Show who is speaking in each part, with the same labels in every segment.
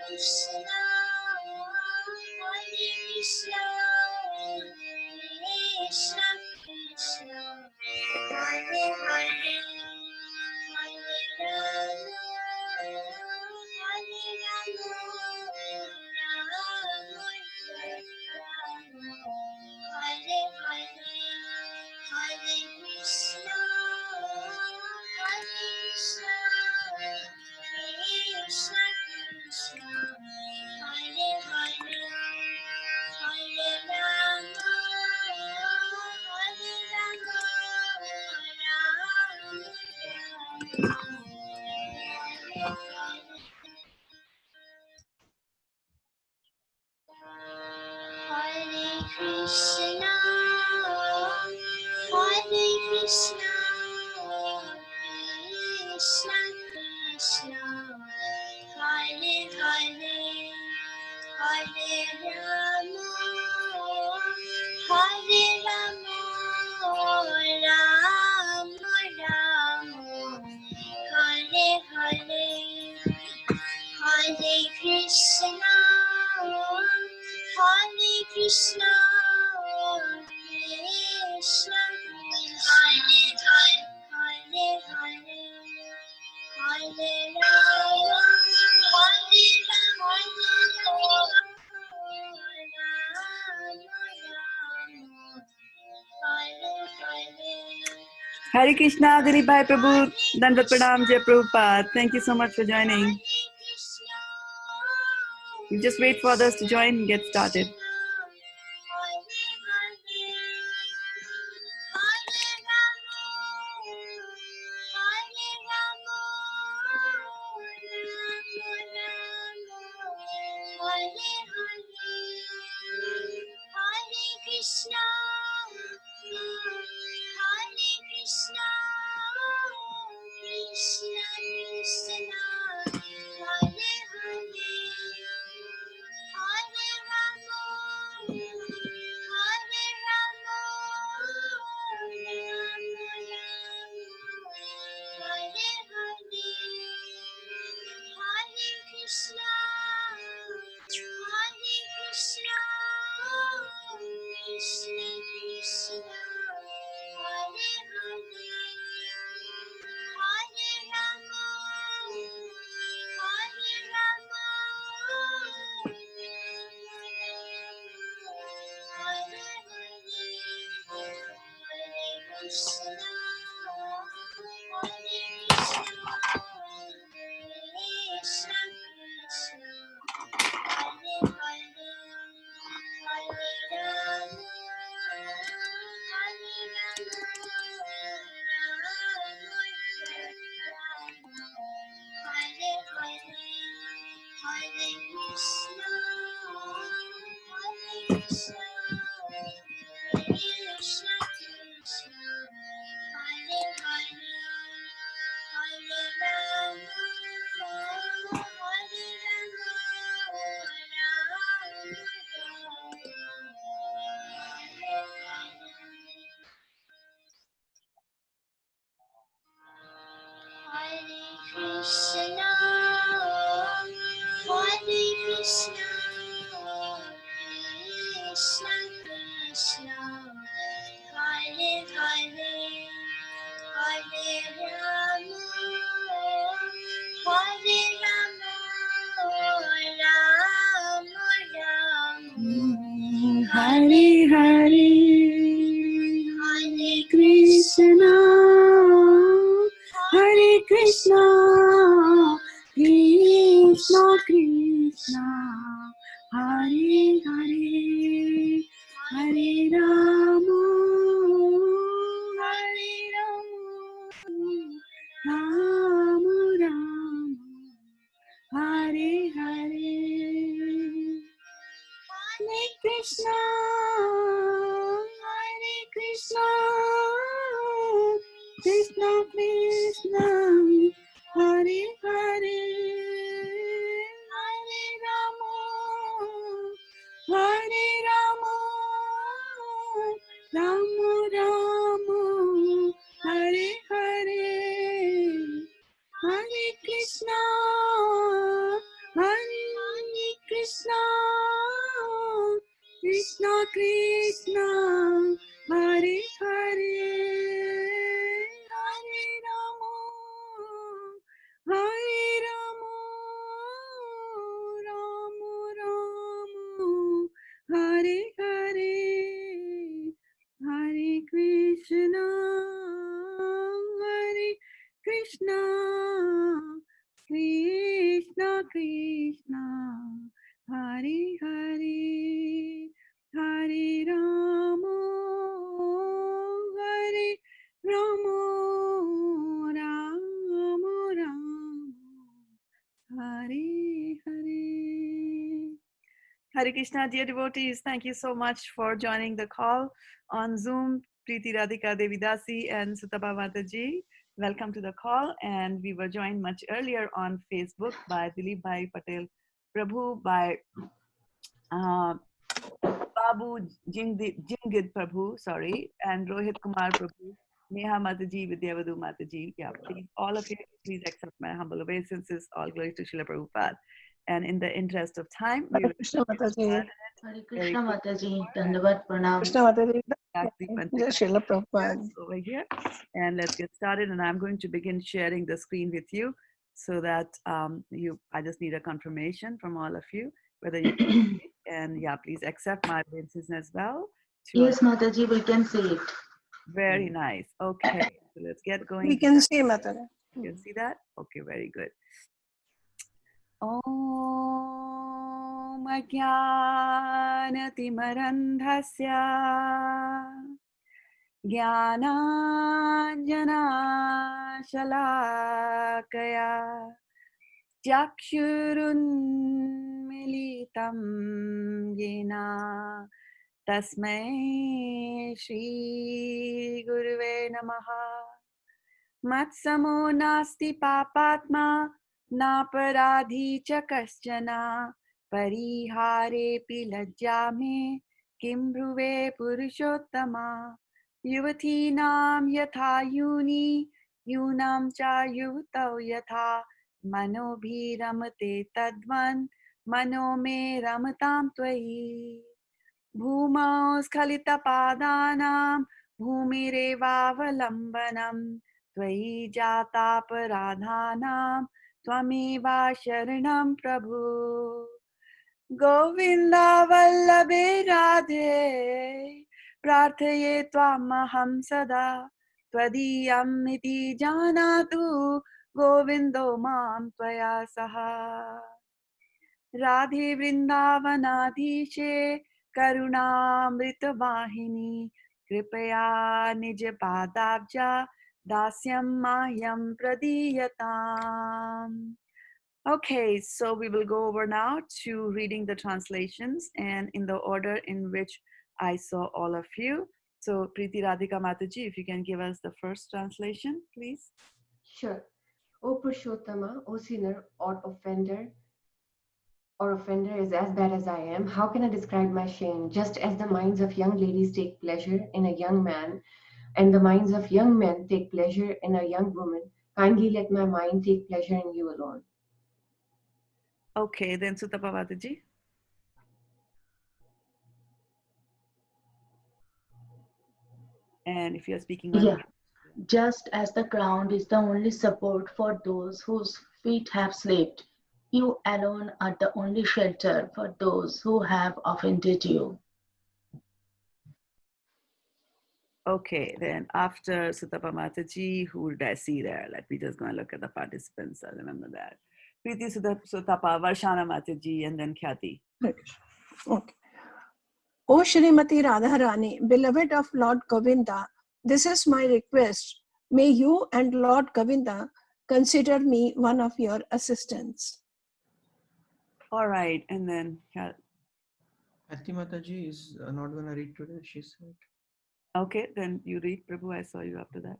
Speaker 1: Krishna, Hare Krishna, Krishna Krishna, Hare Hare, Hare Rama, Hare Rama, Rama Rama, Hare Hare, Hare Krishna, Hare Krishna, Krishna Krishna, Hare Hare, Hare Rama, Hare Rama, Rama Rama, Hare Krishna, Hare Krishna, Krishna Krishna, Hare Hare, Hare Rama, Hare Rama, Rama Rama, Hare Hare, Hare Krishna, Hare Krishna, Krishna Krishna, Hare Hare, Hare Rama, Hare Rama,
Speaker 2: Hare Krishna, Dilip Bhai Prabhu, Dandavat Pranam, Jai Prabhupada. Thank you so much for joining. You just wait for others to join and get started.
Speaker 1: Krishna, Hare Krishna, Krishna Krishna, Hare Hare, Hare Rama, Hare Rama, Rama Rama, Hare Hare, Hare Krishna, Hare Krishna, Krishna Krishna, Hare Hare, Hare Rama, Hare Rama, Hare Hare, Hare Krishna, Hare Krishna, Krishna Krishna, Hare Hare, Hare Rama, Hare Rama, Hare Hare, Hare Krishna, Hare Krishna, Krishna Krishna, Hare Hare, Hare Rama, Hare Rama, Hare Krishna, Hare Krishna, Krishna Krishna, Hare Hare, Hare Rama, Hare Rama, Rama Rama,
Speaker 2: Hare Hare,
Speaker 1: Hare
Speaker 2: Krishna, Hare Krishna, Krishna Krishna, Hare Hare, Hare Rama, Hare Rama, Rama Rama, Hare Hare. Hare Krishna, Hare Krishna, Krishna Krishna, Hare Hare, Hare Rama, Hare Rama, Rama Rama, Hare Hare, Hare Krishna, Hare Krishna, Hare Hare, Hare Rama, Hare Rama, Rama Rama, Hare Hare, Hare Krishna, Hare Krishna, Krishna Krishna, Hare Hare, Hare Rama, Hare Rama, Rama Rama, Hare Hare. Hare Krishna, dear devotees, thank you so much for joining the call on Zoom. Preeti Radhika Devi Dasi and Sutapa Mataji, welcome to the call. And we were joined much earlier on Facebook by Dilip Bhai Patel Prabhu, by Babu Jingid Prabhu, sorry, and Rohit Kumar Prabhu, Neha Mataji, Vidyavadu Mataji. Yeah, please, all of you, please accept my humble obeisances. All glory to Srila Prabhupada. And in the interest of time, we will
Speaker 3: Krishna Mataji,
Speaker 1: Hare
Speaker 2: very
Speaker 1: Krishna
Speaker 2: quick
Speaker 1: Mataji, Dandavat Pranam.
Speaker 3: Krishna Mataji,
Speaker 2: Shakti
Speaker 3: Jai Srila Prabhupada.
Speaker 2: over here. And let's get started. And I'm going to begin sharing the screen with you so that I just need a confirmation from all of you, whether you can see it. And yeah, please accept my obeisances as well.
Speaker 1: Yes, Mataji, we can see it.
Speaker 2: Very nice. Okay, so let's get going.
Speaker 3: We can see Mataji.
Speaker 2: You can see that? Okay, very good. Om Ajnanatimarandhasya Jnananjanashalakaya Chakshurunmilitam Yena Tasmai Shri Guruve Namaha Matsamo nasti papatma naparadhi cha kaschana parihare pilajjame kim bhruve purushottama yuvatinam yatha yuni yunam cha yuvatau yatha manobhi ramate tadvan mano me ramatam tvayi Bhumau स्खलितपादानां भूमिरेवावलम्बनं त्वयि जातापराधानां त्वमेवा शरणं प्रभु गोविन्द वल्लभे राधे प्रार्थये त्वामहं सदा त्वदीयम् इति जानातु गोविन्दो मां त्वया सह राधे वृन्दावनाधीशे करुणामृतवाहिनी कृपया निज पादाब्जा दास्यं माह्यं प्रदीयताम्. Okay, so we will go over now to reading the translations and in the order in which I saw all of you. So Preeti Radhika Mataji, if you can give us the first translation, please.
Speaker 4: Sure. O Purushottama, O sinner or offender is as bad as I am. How can I describe my shame? Just as the minds of young ladies take pleasure in a young man, and the minds of young men take pleasure in a young woman, kindly let my mind take pleasure in you alone.
Speaker 2: Okay, then Sutapa Mataji. And if you're speaking on
Speaker 1: Just as the ground is the only support for those whose feet have slipped, you alone are the only shelter for those who have offended you.
Speaker 2: Okay, then after Sutapa Mataji, who would I see there? Let me just go and look at the participants. I remember that. Preeti Sutapa, Varshana Mataji, and then Khyati.
Speaker 3: Okay. O Shrimati Radharani, beloved of Lord Govinda, this is my request. May you and Lord Govinda consider me one of your assistants.
Speaker 2: All right, and then
Speaker 5: Ati Mataji is not going to read today, she said.
Speaker 2: Okay, then you read, Prabhu. I saw you after that.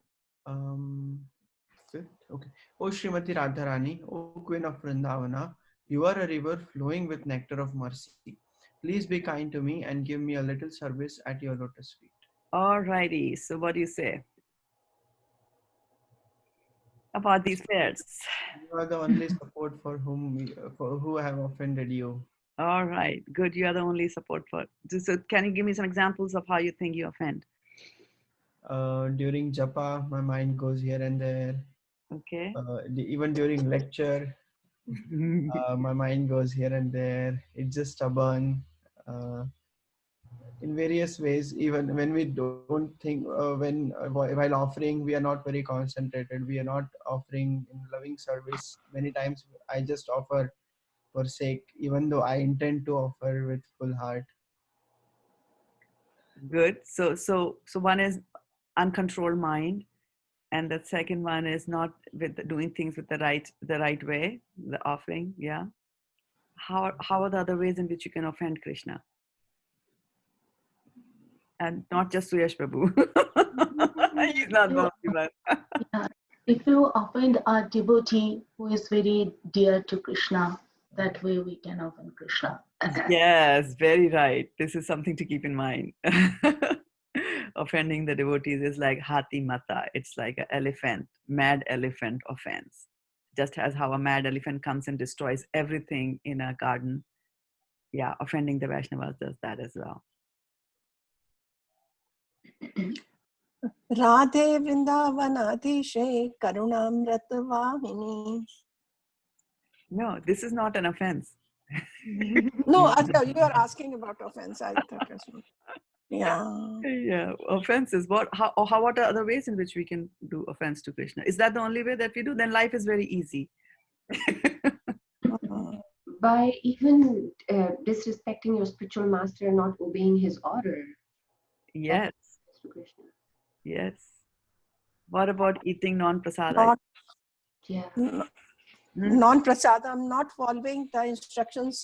Speaker 5: Fifth, okay. O Srimati Radharani, O Queen of Vrindavana, you are a river flowing with nectar of mercy. Please be kind to me and give me a little service at your lotus feet.
Speaker 2: All righty. So what do you say about these pairs?
Speaker 5: You are the only support for who have offended you.
Speaker 2: All right, good. You are the only support for. So, can you give me some examples of how you think you offend?
Speaker 5: During japa, my mind goes here and there.
Speaker 2: Okay.
Speaker 5: Even during lecture, my mind goes here and there. It's just stubborn. Uh, in various ways, even when we don't think, while offering, we are not very concentrated. We are not offering in loving service. Many times I just offer for sake, even though I intend to offer with full heart.
Speaker 2: Good. So one is uncontrolled mind, and the second one is not with doing things with the right way, the offering. Yeah. How are the other ways in which you can offend Krishna, and not just Suyash Prabhu? He's not the only one.
Speaker 1: Yeah, if you offend a devotee who is very dear to Krishna, that way we can offend Krishna.
Speaker 2: Yes, very right. This is something to keep in mind. Offending the devotees is like hati mata. It's like an elephant, mad elephant offense. Just as how a mad elephant comes and destroys everything in a garden. Yeah, offending the Vaishnavas does that as well.
Speaker 3: Radhe Vrindavanadhishe Karunamrit Vahini.
Speaker 2: No, this is not an offense.
Speaker 3: No, you are asking about offense. I thought it was. Yeah.
Speaker 2: Yeah, offense is what? What are other ways in which we can do offense to Krishna? Is that the only way that we do? Then life is very easy.
Speaker 4: By even disrespecting your spiritual master and not obeying his order.
Speaker 2: Yes,
Speaker 4: To Krishna.
Speaker 2: yes. What about eating non-prasada?
Speaker 3: Not,
Speaker 4: Yeah.
Speaker 3: non-prasada. I'm not following the instructions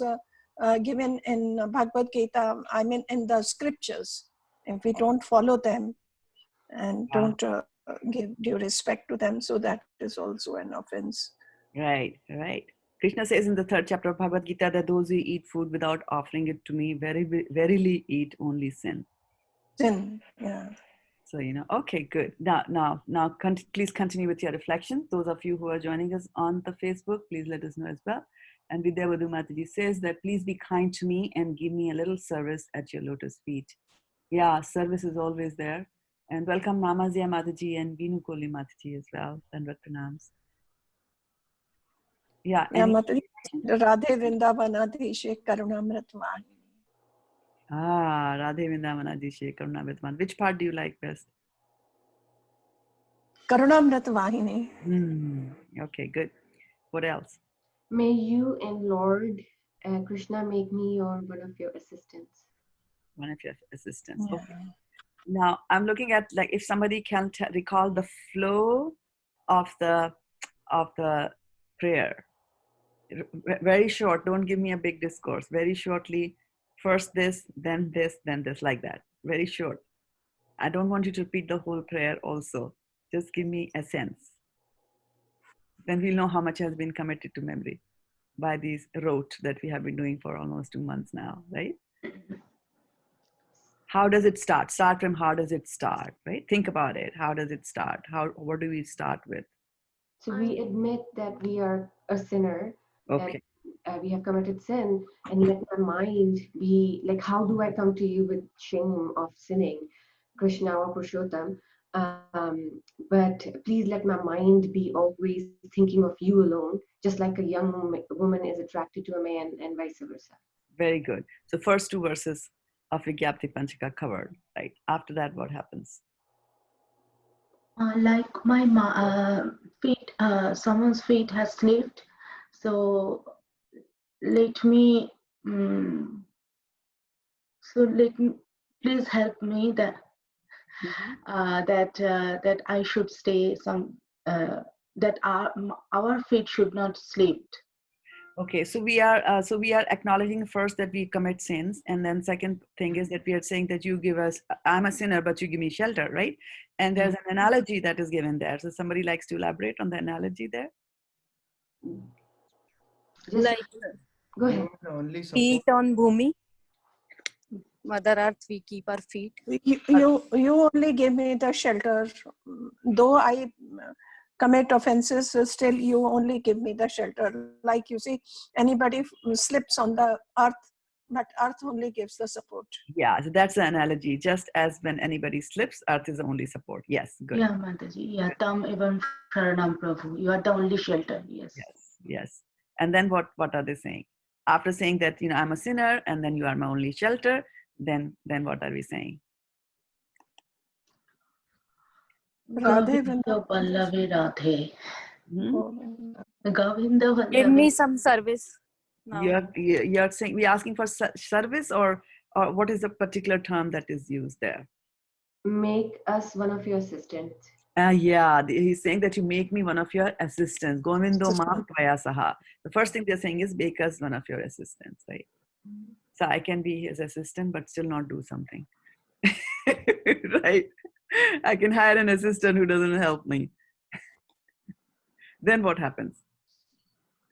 Speaker 3: given in Bhagavad Gita. I mean, in the scriptures. If we don't follow them and don't give due respect to them, so that is also an offense.
Speaker 2: Right, right. Krishna says in the 3rd chapter of Bhagavad Gita that those who eat food without offering it to me verily eat only sin.
Speaker 3: Sin, yeah.
Speaker 2: So, okay, good. Now, please continue with your reflection. Those of you who are joining us on the Facebook, please let us know as well. And Vidya Vadhu Mataji says that please be kind to me and give me a little service at your lotus feet. Yeah, service is always there. And welcome Namazia Mataji and Vinu Koli Mataji as well. Dandavat pranams. Yeah.
Speaker 3: Mataji, Radhe Vrindavanadhishe Karunamrit Vahini.
Speaker 2: Radhe Vrindavanadhishe Karunamrit. Which part do you like best?
Speaker 3: Karunamrit Vahini.
Speaker 2: Okay, good. What else?
Speaker 4: May you and Lord Krishna make me one of your assistants.
Speaker 2: One of your assistants.
Speaker 3: Yeah.
Speaker 2: Okay. Now I'm looking at like if somebody can recall the flow of the prayer. Very short. Don't give me a big discourse. Very shortly. First this, then this, then this, like that. Very short. I don't want you to repeat the whole prayer also. Just give me a sense. Then we'll know how much has been committed to memory by these rote that we have been doing for almost 2 months now, right? How does it start? Start from how does it start, right? Think about it. How does it start? What do we start with?
Speaker 4: So we admit that we are a sinner,
Speaker 2: Okay.
Speaker 4: that we have committed sin, and let my mind be like, how do I come to you with shame of sinning, Krishna or Purushottam? But please let my mind be always thinking of you alone, just like a young woman is attracted to a man and vice versa.
Speaker 2: Very good. So first 2 verses of Vigyapti Panchaka covered, right? After that, what happens?
Speaker 1: Like my feet, someone's feet has slipped, so let me. Please help me that that I should stay that our feet should not slip.
Speaker 2: Okay, so we are acknowledging first that we commit sins, and then second thing is that we are saying that you give us, I'm a sinner, but you give me shelter, right? And there's an analogy that is given there. So somebody likes to elaborate on the analogy there?
Speaker 6: Like
Speaker 4: Go ahead.
Speaker 6: feet on bhumi. Mother Earth, we keep our feet.
Speaker 3: You only give me the shelter, though I commit offenses, still you only give me the shelter. Like you see, anybody slips on the earth, but earth only gives the support.
Speaker 2: Yeah, so that's the analogy. Just as when anybody slips, earth is the only support. Yes, good.
Speaker 1: Yeah, Mataji. Yeah, Tam Evam Sharanam Prabhu. You are the only shelter. Yes.
Speaker 2: Yes, yes. And then what are they saying? After saying that, I'm a sinner and then you are my only shelter, then what are we saying?
Speaker 3: Radhe
Speaker 1: Govinda Vallabhe Radhe.
Speaker 2: Hmm?
Speaker 1: Govinda
Speaker 6: Give me
Speaker 1: Vallabhe.
Speaker 6: some service now.
Speaker 2: You're saying we're asking for service, or what is the particular term that is used there?
Speaker 4: Make us one of your assistants.
Speaker 2: Yeah, he's saying that you make me one of your assistants. Govindo mam tvaya saha. The first thing they're saying is make us one of your assistants, right? So I can be his assistant, but still not do something. Right? I can hire an assistant who doesn't help me. Then what happens?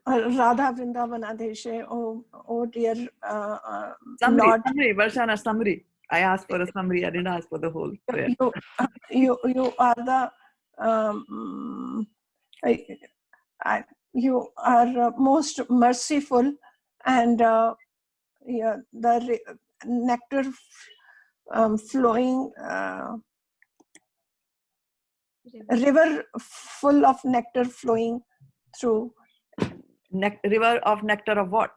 Speaker 3: Radha Vrindavanadeshe, oh dear
Speaker 2: Summary,
Speaker 3: Lord.
Speaker 2: Varshana, summary. I asked for a summary. I didn't ask for the whole prayer.
Speaker 3: You are the you are most merciful, and yeah, the nectar flowing river full of nectar flowing through.
Speaker 2: River of nectar of what?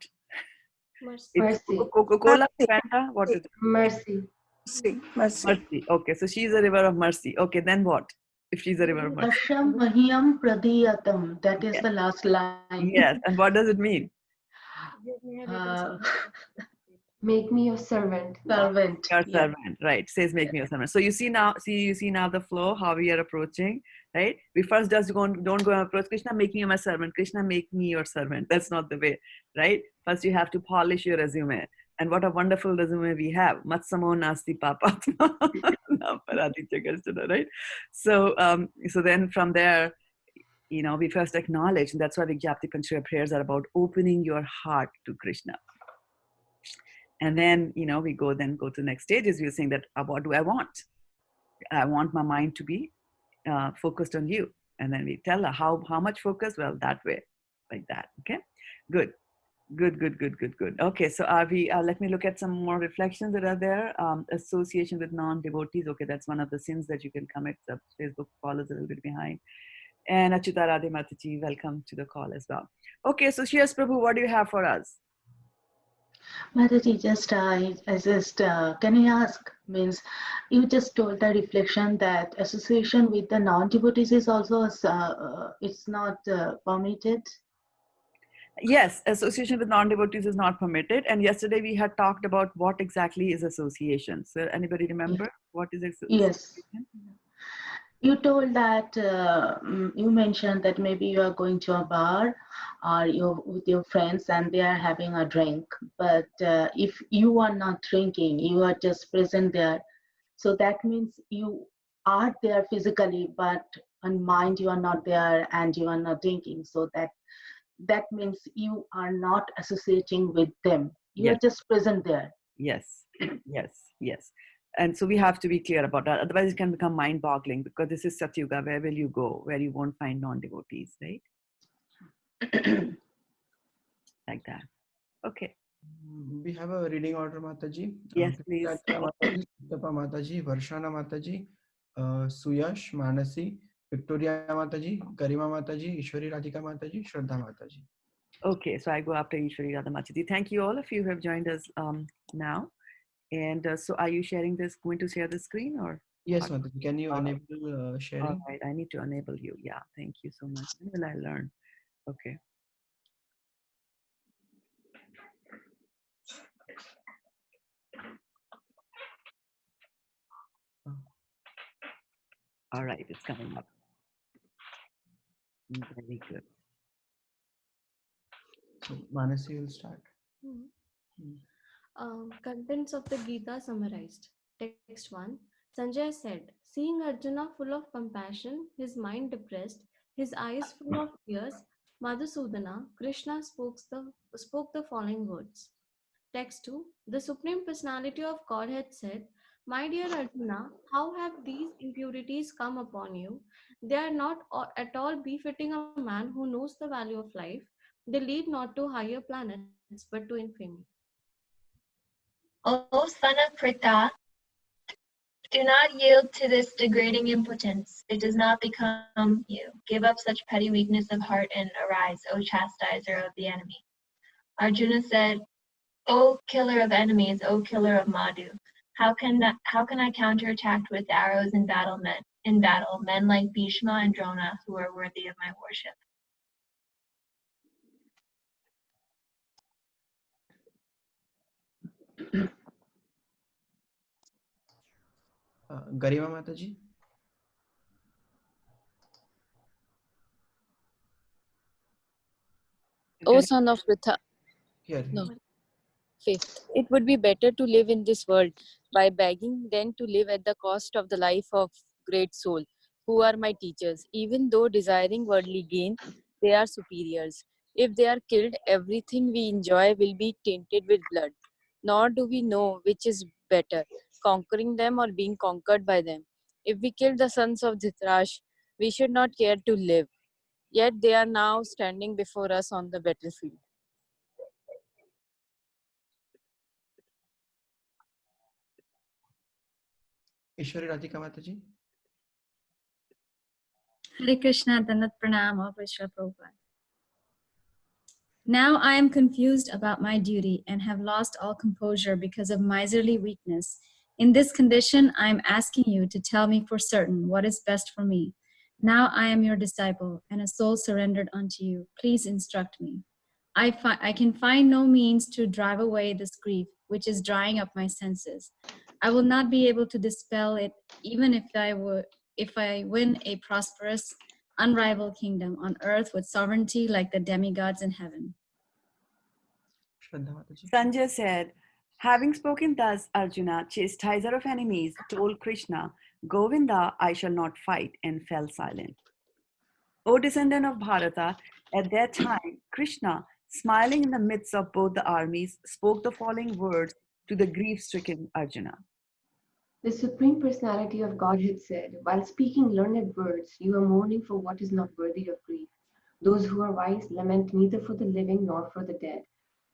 Speaker 4: Mercy.
Speaker 2: It's
Speaker 4: Mercy.
Speaker 2: Coca-Cola,
Speaker 3: Mercy.
Speaker 2: Fanta. What is it?
Speaker 4: Mercy.
Speaker 3: Mercy.
Speaker 2: Mercy. Okay, so she's a river of mercy. Okay, then what? If she's a river of mercy.
Speaker 1: Asham Mahiyam Pradiyatam. That is
Speaker 2: Yes.
Speaker 1: the last line.
Speaker 2: Yes, and what does it mean?
Speaker 1: Uh,
Speaker 4: Make me your servant.
Speaker 1: servant.
Speaker 2: Your
Speaker 1: Yeah.
Speaker 2: servant, right? Says make me your servant. So you see now the flow, how we are approaching, right? We first just don't go and approach Krishna, make me my servant. Krishna, make me your servant. That's not the way, right? First you have to polish your resume. And what a wonderful resume we have. Matsamo nasti papatma. Right? So then from there, we first acknowledge, and that's why the Gyapti Panchaya prayers are about opening your heart to Krishna. And then, we go to the next stages. We're saying that, what do I want? I want my mind to be focused on you. And then we tell her how much focus? Well, that way, like that. Okay, good. Okay, so let me look at some more reflections that are there. Association with non-devotees. Okay, that's one of the sins that you can commit. The Facebook follows a little bit behind. And Achyuta Radhe Mataji, welcome to the call as well. Okay, so Shreya Prabhu, what do you have for us?
Speaker 1: Mataji, can I ask? Means you just told the reflection that association with the non-devotees is also it's not permitted.
Speaker 2: Yes, association with non-devotees is not permitted. And yesterday we had talked about what exactly is association. So anybody remember what is association?
Speaker 1: Yes. You told that you mentioned that maybe you are going to a bar or you're with your friends and they are having a drink. But if you are not drinking, you are just present there. So that means you are there physically, but on mind you are not there and you are not drinking. So that means you are not associating with them. You are just present there.
Speaker 2: Yes. And so we have to be clear about that. Otherwise, it can become mind-boggling, because this is Satyuga. Where will you go? Where you won't find non-devotees, right? Like that. Okay.
Speaker 5: We have a reading order, Mataji.
Speaker 2: Yes, please.
Speaker 5: Mataji, Mataji, Varshana Mataji, Suyash, Manasi, Victoria Mataji, Garima Mataji, Ishwari Radhika Mataji, Shraddha Mataji.
Speaker 2: Okay, so I go after Ishwari Radha Mataji. Thank you all of you who have joined us now. And so are you sharing this, going to share the screen, or?
Speaker 5: Yes, Mataji. Can you enable sharing?
Speaker 2: All right, I need to enable you. Yeah, thank you so much. When will I learn? Okay. All right, it's coming up. Very good.
Speaker 5: So Manasi will start.
Speaker 7: Contents of the Gita summarized. Text 1. Sanjay said, seeing Arjuna full of compassion, his mind depressed, his eyes full of tears, Madhusudana, Krishna spoke the following words. Text 2. The Supreme Personality of Godhead said, my dear Arjuna, how have these impurities come upon you? They are not at all befitting a man who knows the value of life. They lead not to higher planets but to infamy.
Speaker 8: O son of Pritha, do not yield to this degrading impotence. It does not become you. Give up such petty weakness of heart and arise, O chastiser of the enemy. Arjuna said, O killer of enemies, O killer of Madhu, how can I counterattack with arrows in battle men like Bhishma and Drona who are worthy of my worship?
Speaker 5: Garima Mataji.
Speaker 6: O son of Pritha,
Speaker 5: Here.
Speaker 6: no, fifth, it would be better to live in this world by begging than to live at the cost of the life of great soul, who are my teachers. Even though desiring worldly gain, they are superiors. If they are killed, everything we enjoy will be tainted with blood. Nor do we know which is better, conquering them or being conquered by them. If we kill the sons of Dhritarashtra, we should not care to live. Yet they are now standing before us on the battlefield.
Speaker 5: Ishwari Radhika Mataji.
Speaker 9: Hare Krishna, Dandat Pranam of Vishwa Prabhupada. Now I am confused about my duty and have lost all composure because of miserly weakness. In this condition, I am asking you to tell me for certain what is best for me. Now I am your disciple and a soul surrendered unto you. Please instruct me. I can find no means to drive away this grief, which is drying up my senses. I will not be able to dispel it, even if I win a prosperous, unrivaled kingdom on earth with sovereignty like the demigods in heaven.
Speaker 5: Shraddha Mataji.
Speaker 2: Sanjay said, having spoken thus, Arjuna, chastiser of enemies, told Krishna, Govinda, I shall not fight, and fell silent. O descendant of Bharata, at that time, Krishna, smiling in the midst of both the armies, spoke the following words to the grief-stricken Arjuna.
Speaker 4: The Supreme Personality of Godhead said, while speaking learned words, you are mourning for what is not worthy of grief. Those who are wise lament neither for the living nor for the dead.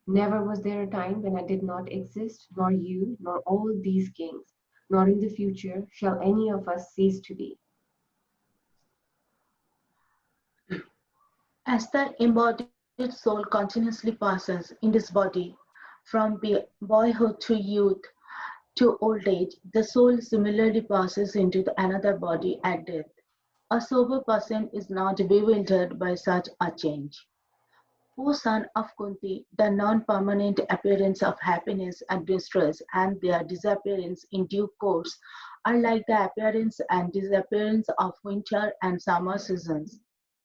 Speaker 4: Never was there a time when I did not exist, nor you, nor all these kings, nor in the future shall any of us cease to be.
Speaker 1: As the embodied soul continuously passes in this body from boyhood to youth to old age, the soul similarly passes into another body at death. A sober person is not bewildered by such a change. O son of Kunti, the non-permanent appearance of happiness and distress and their disappearance in due course are like the appearance and disappearance of winter and summer seasons.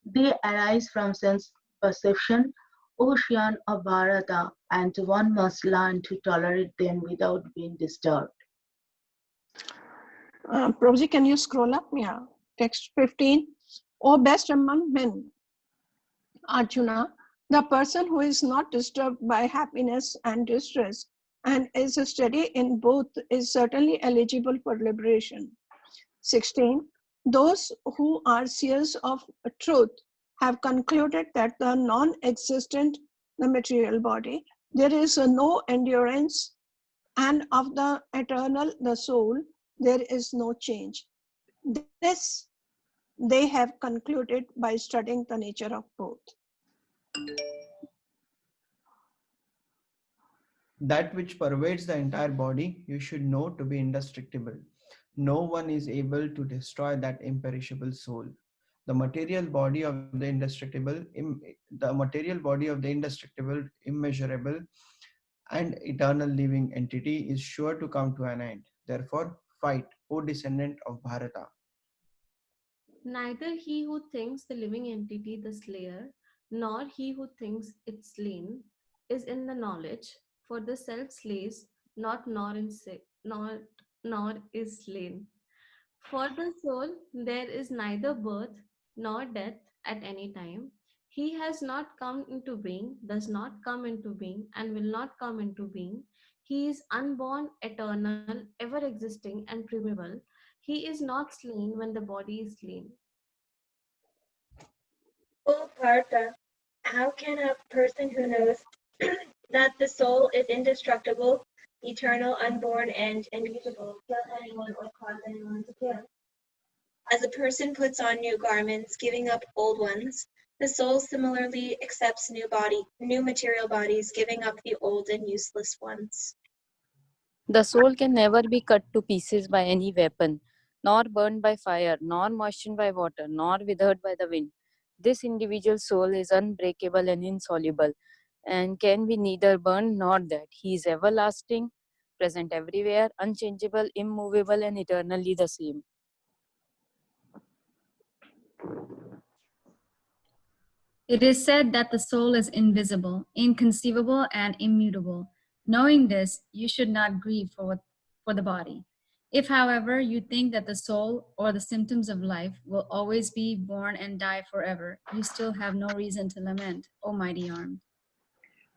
Speaker 1: They arise from sense perception, ocean of Bharata, and one must learn to tolerate them without being disturbed.
Speaker 3: Prabhuji, can you scroll up? Yeah. Text 15. O best among men, Arjuna, the person who is not disturbed by happiness and distress and is steady in both is certainly eligible for liberation. 16. Those who are seers of truth have concluded that the non-existent, the material body, there is no endurance, and of the eternal, the soul, there is no change. This they have concluded by studying the nature of both.
Speaker 5: That which pervades the entire body, you should know to be indestructible. No one is able to destroy that imperishable soul. The material body of the indestructible, immeasurable, and eternal living entity is sure to come to an end. Therefore, fight, O descendant of Bharata.
Speaker 7: Neither he who thinks the living entity the slayer, nor he who thinks it slain, is in the knowledge, for the self slays not nor is slain. For the soul there is neither birth nor death at any time. He has not come into being, does not come into being, and will not come into being. He is unborn, eternal, ever existing, and primeval. He is not slain when the body is slain.
Speaker 8: O Partha, how can a person who knows that the soul is indestructible, eternal, unborn, and immutable kill anyone or cause anyone to kill? As a person puts on new garments, giving up old ones, the soul similarly accepts new material bodies, giving up the old and useless ones.
Speaker 6: The soul can never be cut to pieces by any weapon, nor burned by fire, nor moistened by water, nor withered by the wind. This individual soul is unbreakable and insoluble, and can be neither burned nor dead. He is everlasting, present everywhere, unchangeable, immovable, and eternally the same.
Speaker 9: It is said that the soul is invisible, inconceivable, and immutable. Knowing this, you should not grieve for the body. If, however, you think that the soul or the symptoms of life will always be born and die forever, you still have no reason to lament, O mighty armed.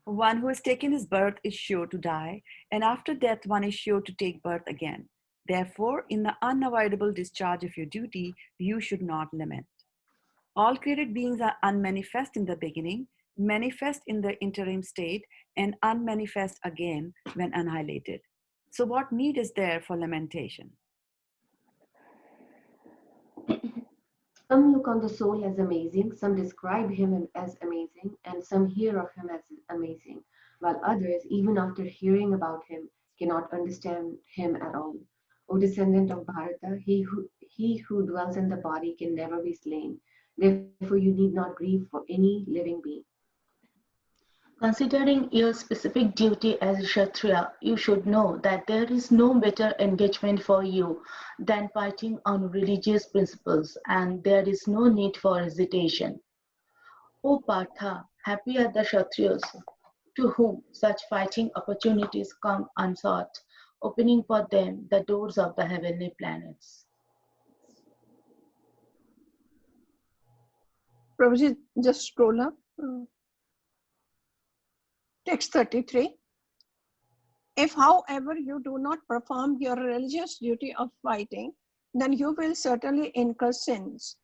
Speaker 2: One who has taken his birth is sure to die, and after death one is sure to take birth again. Therefore, in the unavoidable discharge of your duty, you should not lament. All created beings are unmanifest in the beginning, manifest in the interim state, and unmanifest again when annihilated. So what need is there for lamentation?
Speaker 4: Some look on the soul as amazing, some describe him as amazing, and some hear of him as amazing, while others, even after hearing about him, cannot understand him at all. O descendant of Bharata, he who dwells in the body can never be slain. Therefore, you need not grieve for any living being.
Speaker 1: Considering your specific duty as a Kshatriya, you should know that there is no better engagement for you than fighting on religious principles, and there is no need for hesitation. O Partha, happy are the Kshatriyas to whom such fighting opportunities come unsought, opening for them the doors of the heavenly planets.
Speaker 3: Prabhuji, just scroll up. Text 33. If, however, you do not perform your religious duty of fighting, then you will certainly incur sins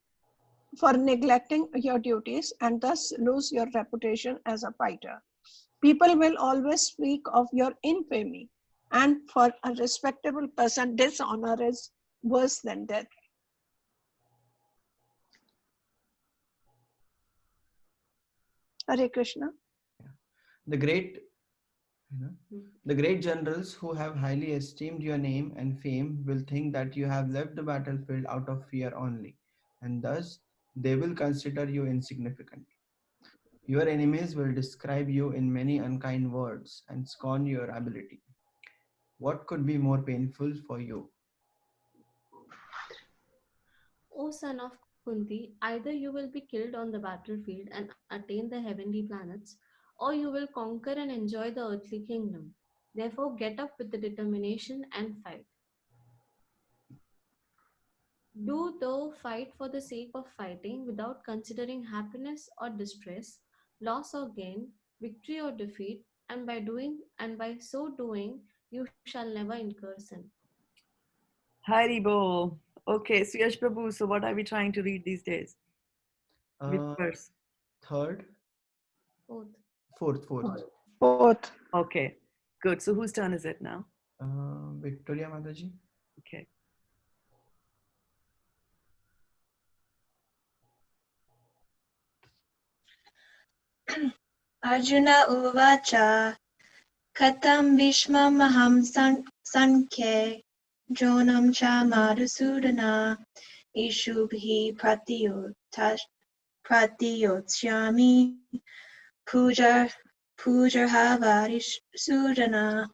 Speaker 3: for neglecting your duties and thus lose your reputation as a fighter. People will always speak of your infamy, and for a respectable person, dishonor is worse than death. Hare Krishna.
Speaker 5: The great the great generals who have highly esteemed your name and fame will think that you have left the battlefield out of fear only, and thus they will consider you insignificant. Your enemies will describe you in many unkind words and scorn your ability. What could be more painful for you?
Speaker 7: O son of Kunti, either you will be killed on the battlefield and attain the heavenly planets, or you will conquer and enjoy the earthly kingdom. Therefore, get up with the determination and fight. Do thou fight for the sake of fighting without considering happiness or distress, loss or gain, victory or defeat, and by so doing, you shall never incur sin.
Speaker 2: Hari Bol. Okay, so Yash Prabhu, so what are we trying to read these days? Which
Speaker 5: Uh,
Speaker 2: verse?
Speaker 5: Third,
Speaker 7: Fourth.
Speaker 5: fourth.
Speaker 3: Fourth.
Speaker 2: Okay, good. So whose turn is it now?
Speaker 5: Victoria Mataji.
Speaker 2: Okay.
Speaker 8: Arjuna Uvacha Katam Bhishmamaham Sankhe Dronam Cha Madhusudana Ishubhi Pratiyotsyami Pujarhavarish Sudana.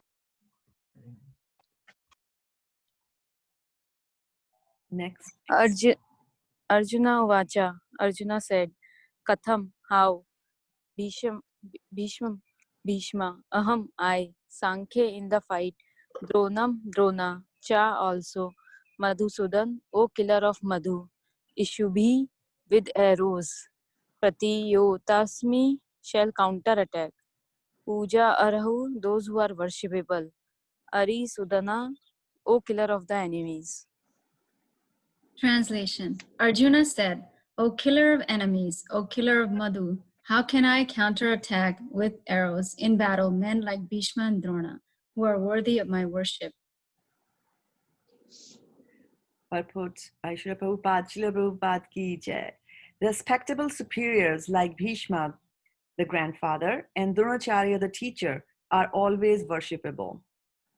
Speaker 2: Next.
Speaker 6: Arjuna Vacha. Arjuna said, Katham, how? Bhishma, Aham, I. Sankhya in the fight. Dronam, Drona. Cha also. Madhusudan, O killer of Madhu. Ishubhi, with arrows. Pratiyotasmi shall counterattack. Puja Arahu, those who are worshipable. Ari Sudana, O killer of the enemies.
Speaker 9: Translation. Arjuna said, O killer of enemies, O killer of Madhu, how can I counterattack with arrows in battle men like Bhishma and Drona, who are worthy of my worship?
Speaker 2: Purport by Srila Prabhupada, Srila Prabhupada ki jai. Respectable superiors like Bhishma, the grandfather, and Dronacharya, the teacher, are always worshipable.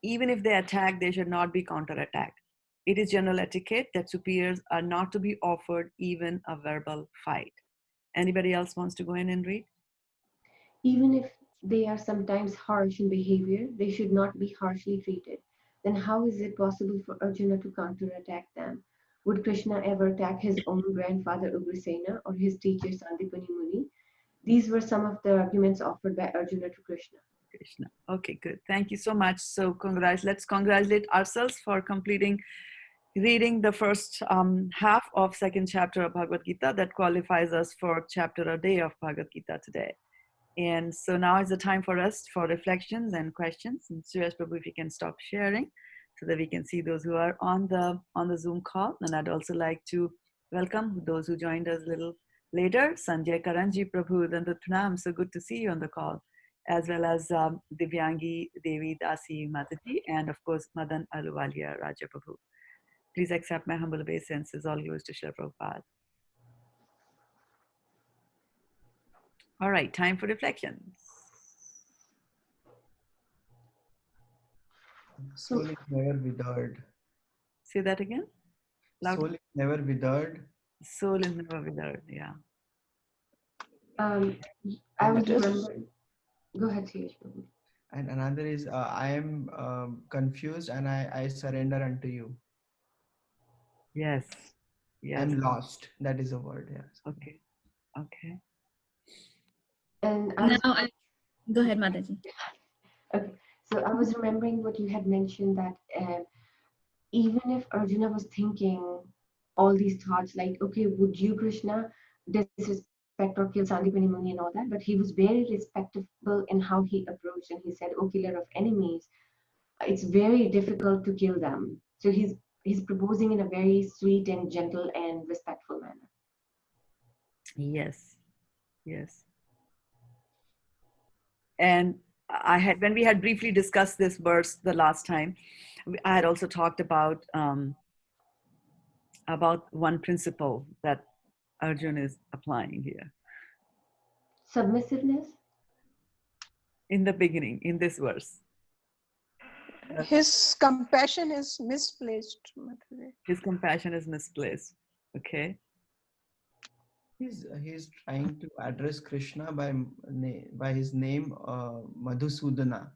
Speaker 2: Even if they attack, they should not be counterattacked. It is general etiquette that superiors are not to be offered even a verbal fight. Anybody else wants to go in and read?
Speaker 4: Even if they are sometimes harsh in behavior, they should not be harshly treated. Then how is it possible for Arjuna to counterattack them? Would Krishna ever attack his own grandfather Ugrasena or his teacher Sandipani Muni? These were some of the arguments offered by Arjuna to Krishna.
Speaker 2: Krishna. Okay, good. Thank you so much. So let's congratulate ourselves for completing reading the first half of second chapter of Bhagavad Gita. That qualifies us for chapter a day of Bhagavad Gita today. And so now is the time for us for reflections and questions. And Suresh Prabhu, if you can stop sharing so that we can see those who are on the Zoom call. And I'd also like to welcome those who joined us a little later. Sanjay Karanji Prabhu, Dandatpranam, so good to see you on the call, as well as Divyangi Devi Dasi Mataji, and of course Madan Aluwalia Raja Prabhu. Please accept my humble obeisances. All yours to Srila Prabhupada. All right, time for reflections.
Speaker 5: Soul is never withered.
Speaker 2: Say that again. Loud.
Speaker 5: Soul is never withered.
Speaker 2: Soul is never withered. Yeah.
Speaker 4: I was remembering. Go ahead, Suresh Prabhu.
Speaker 5: And another is, I am confused and I surrender unto you.
Speaker 2: Yes. Yes.
Speaker 5: I'm lost. That is a word. Yes.
Speaker 2: Okay. Okay.
Speaker 4: And
Speaker 9: Go ahead, Mataji.
Speaker 4: Okay, so I was remembering what you had mentioned, that even if Arjuna was thinking all these thoughts like, okay, would you, Krishna, disrespect or kill Sandipani Muni and all that? But he was very respectful in how he approached, and he said, oh, killer of enemies, it's very difficult to kill them. So he's proposing in a very sweet and gentle and respectful manner.
Speaker 2: Yes. Yes. And when we had briefly discussed this verse the last time, I had also talked about one principle that Arjuna is applying here.
Speaker 4: Submissiveness?
Speaker 2: In the beginning, in this verse.
Speaker 3: His compassion is misplaced. Mataji.
Speaker 2: His compassion is misplaced. Okay.
Speaker 5: He's trying to address Krishna by his name Madhusudana,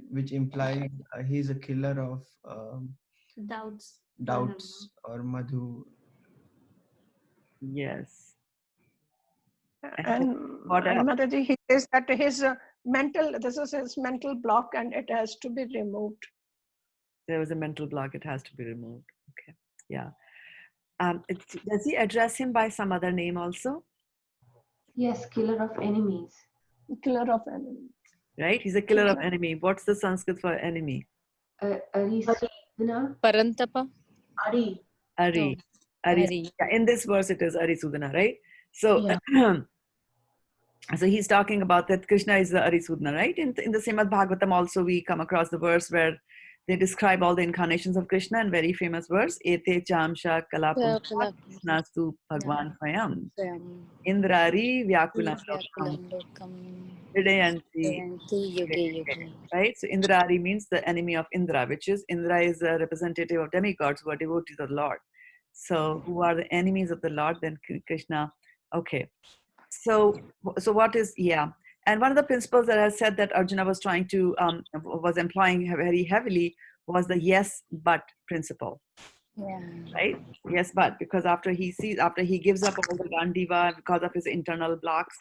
Speaker 5: which implies he's a killer of doubts or Madhu.
Speaker 2: Yes.
Speaker 3: And Mataji, he says that his this is his mental block and it has to be removed.
Speaker 2: There was a mental block, it has to be removed. Okay. Yeah. Does he address him by some other name also?
Speaker 4: Yes, killer of enemies.
Speaker 3: Killer of enemies.
Speaker 2: Right? He's a killer of enemy. What's the Sanskrit for enemy?
Speaker 6: Parantapa.
Speaker 1: Ari.
Speaker 2: Ari.
Speaker 6: No.
Speaker 2: Ari.
Speaker 6: Ari.
Speaker 2: Yeah, in this verse it is Arisudana, right? So, so he's talking about that Krishna is the Arisudana, right? In the Srimad Bhagavatam also we come across the verse where they describe all the incarnations of Krishna, and very famous verse, Ete chamsha kalapun nastu bhagwan swayam indrari vyakulam lokam. Right? So Indrari means the enemy of Indra, which is Indra is a representative of demigods who are devotees of the Lord. So who are the enemies of the Lord? Then Krishna. Okay. So what is, and one of the principles that I said that Arjuna was trying to was employing very heavily was the yes but principle.
Speaker 6: Yeah.
Speaker 2: Right? Yes but, because after he gives up all the Gandiva because of his internal blocks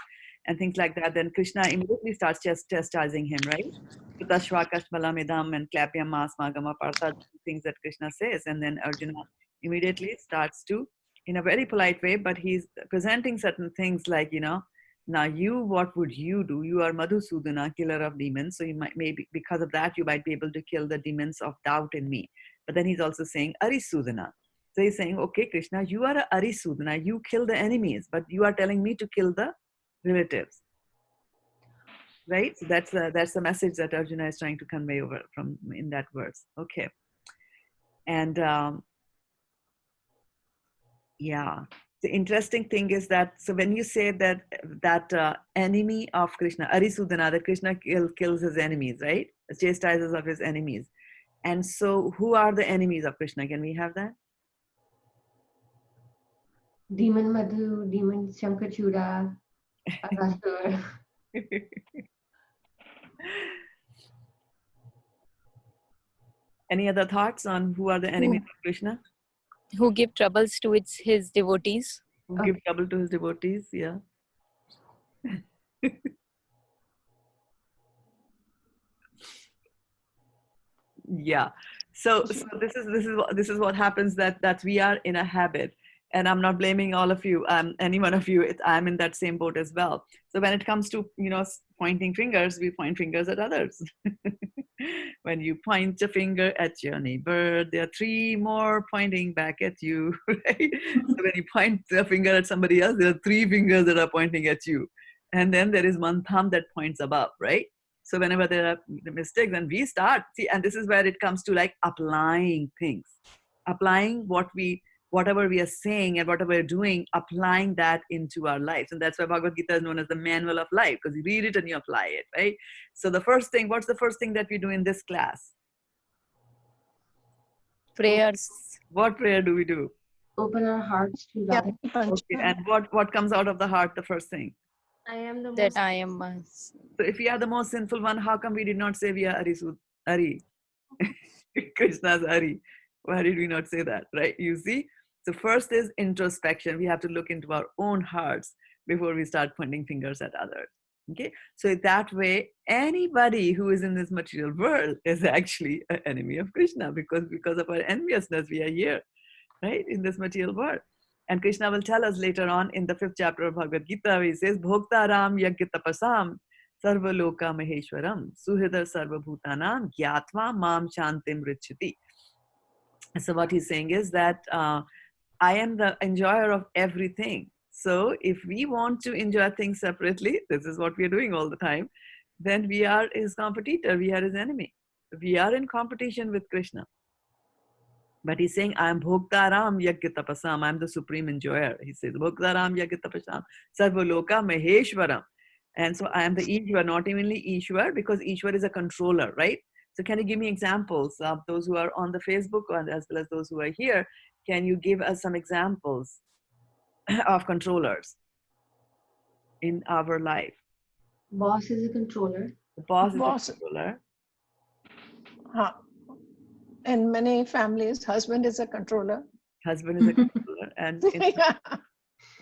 Speaker 2: and things like that, then Krishna immediately starts just chastising him, right? Kashmalamidam and Klapyam Masmagama Partha, things that Krishna says, and then Arjuna immediately starts to, in a very polite way, but he's presenting certain things like, now what would you do? You are Madhusudana, killer of demons. So you maybe because of that, you might be able to kill the demons of doubt in me. But then he's also saying Arisudana. So he's saying, okay, Krishna, you are a Arisudana, you kill the enemies, but you are telling me to kill the relatives. Right? So that's the message that Arjuna is trying to convey over from in that verse. Okay. And yeah, the interesting thing is that, so when you say that enemy of Krishna, Arisudana, that Krishna kills his enemies, right? Chastises of his enemies. And so who are the enemies of Krishna? Can we have that?
Speaker 4: Demon Madhu, Demon Shankachuda, Arasur.
Speaker 2: Any other thoughts on who are the enemies of Krishna?
Speaker 6: Who give troubles to his devotees.
Speaker 2: Who give trouble to his devotees? Yeah. Yeah. So this is what happens, that we are in a habit, and I'm not blaming all of you, any one of you. I'm in that same boat as well. So when it comes to pointing fingers, we point fingers at others. When you point a finger at your neighbor, there are 3 more pointing back at you. Right? So when you point a finger at somebody else, there are 3 fingers that are pointing at you, and then there is 1 thumb that points above, right? So whenever there are mistakes, and we start, see, and this is where it comes to like applying things, applying whatever we are saying and whatever we're doing, applying that into our lives. And that's why Bhagavad Gita is known as the manual of life, because you read it and you apply it, right? So the first thing, what's the first thing that we do in this class?
Speaker 6: Prayers.
Speaker 2: What prayer do we do?
Speaker 4: Open our hearts to Radha.
Speaker 2: Okay, and what comes out of the heart, the first thing?
Speaker 7: I am the
Speaker 6: That
Speaker 7: most.
Speaker 6: I am.
Speaker 2: So if we are the most sinful one, how come we did not say we are Ari? Krishna's Ari. Why did we not say that, right? You see? So first is introspection. We have to look into our own hearts before we start pointing fingers at others. Okay? So that way, anybody who is in this material world is actually an enemy of Krishna, because of our enviousness, we are here, right? In this material world. And Krishna will tell us later on in the 5th chapter of Bhagavad Gita, he says, Bhoktaram yagitapasam sarvaloka maheshwaram suhridar sarvabhutanam gyatva mam shantim richati. So what he's saying is that I am the enjoyer of everything. So if we want to enjoy things separately, this is what we are doing all the time, then we are his competitor, we are his enemy. We are in competition with Krishna. But he's saying, I am Bhoktaram Yagyatapasam. I am the supreme enjoyer. He says, Bhoktaram Yagyatapasam Sarvaloka Maheshwaram. And so I am the Ishwar, not only Ishwar, because Ishwar is a controller, right? So can you give me examples of those who are on the Facebook, as well as those who are here? Can you give us some examples of controllers in our life?
Speaker 4: Boss is a controller.
Speaker 2: The boss
Speaker 3: Boss.
Speaker 2: is a controller.
Speaker 3: In many families, husband is a controller.
Speaker 2: Husband is a controller. And
Speaker 3: Yeah.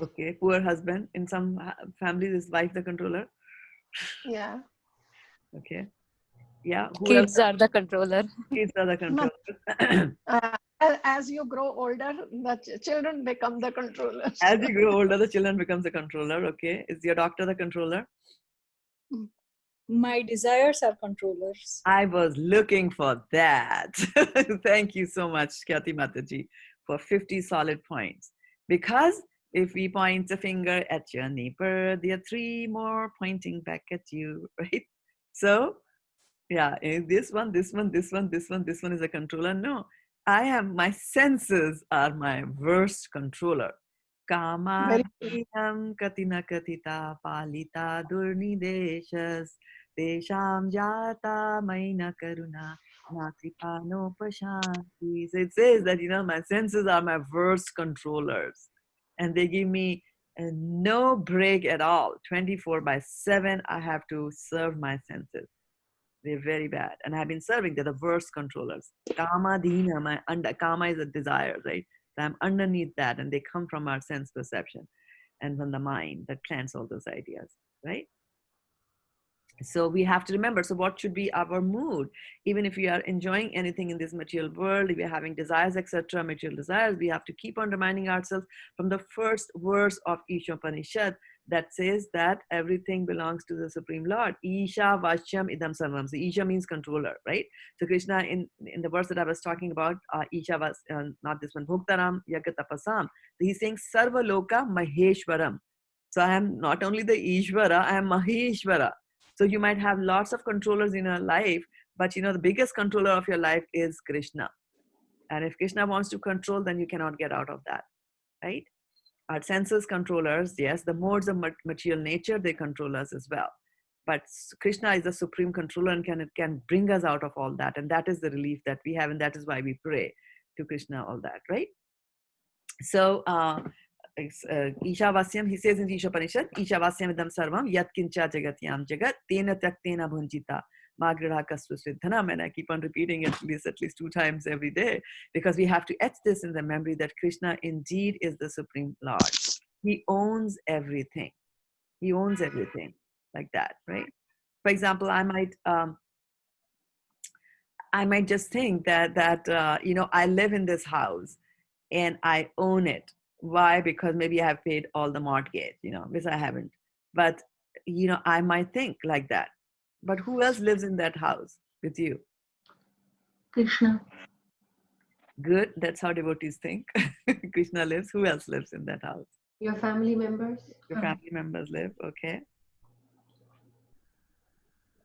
Speaker 2: okay, poor husband. In some families, is wife the controller.
Speaker 3: Yeah.
Speaker 2: Okay. Yeah. Who
Speaker 6: Kids
Speaker 2: else?
Speaker 6: are the controller.
Speaker 2: Kids are the controllers.
Speaker 3: As you grow older, the children become the controllers.
Speaker 2: As you grow older, the children becomes a controller. Okay. Is your doctor the controller?
Speaker 9: My desires are controllers.
Speaker 2: I was looking for that. Thank you so much, Kyati Mataji, for 50 solid points. Because if we point a finger at your neighbor, there are 3 more pointing back at you, right? So, yeah, this one is a controller. No, my senses are my worst controller. Kama katina katita palita durnideshas desham jata maina karuna nakripano pashanti. So it says that, my senses are my worst controllers, and they give me no break at all. 24/7, I have to serve my senses. They're very bad, and I've been serving. They're the worst controllers. Kama dina, kama is a desire, right? So I'm underneath that, and they come from our sense perception and from the mind that plants all those ideas, right? So we have to remember, so what should be our mood? Even if we are enjoying anything in this material world, if we are having desires, etc., material desires, we have to keep on reminding ourselves from the first verse of each Upanishad that says that everything belongs to the Supreme Lord. Isha Vashyam Idam Sarvam. So Isha means controller, right? So Krishna, in the verse that I was talking about, Isha was, not this one, Bhuktaram Yagatapasam. So he's saying Sarva Loka Maheshwaram. So I am not only the Ishvara, I am Maheshwara. So you might have lots of controllers in your life, but you know, the biggest controller of your life is Krishna. And if Krishna wants to control, then you cannot get out of that, right? Our senses controllers, yes, the modes of material nature, they control us as well. But Krishna is the supreme controller and can bring us out of all that. And that is the relief that we have. And that is why we pray to Krishna, all that, right? So, Ishavasyam, he says in Isha Upanishad, Ishavasyam idam sarvam yat kincha jagatyam jagat tena tyaktena bhunjita magriha kasvasvidhanam. And I keep on repeating it at least 2 times every day, because we have to etch this in the memory that Krishna indeed is the Supreme Lord. He owns everything. He owns everything, like that, right? For example, I might just think that you know, I live in this house and I own it. Why? Because maybe I have paid all the mortgage, you know, which I haven't. But, you know, I might think like that. But who else lives in that house with you?
Speaker 1: Krishna.
Speaker 2: Good. That's how devotees think. Krishna lives. Who else lives in that house?
Speaker 4: Your family members?
Speaker 2: Your family members live. Okay.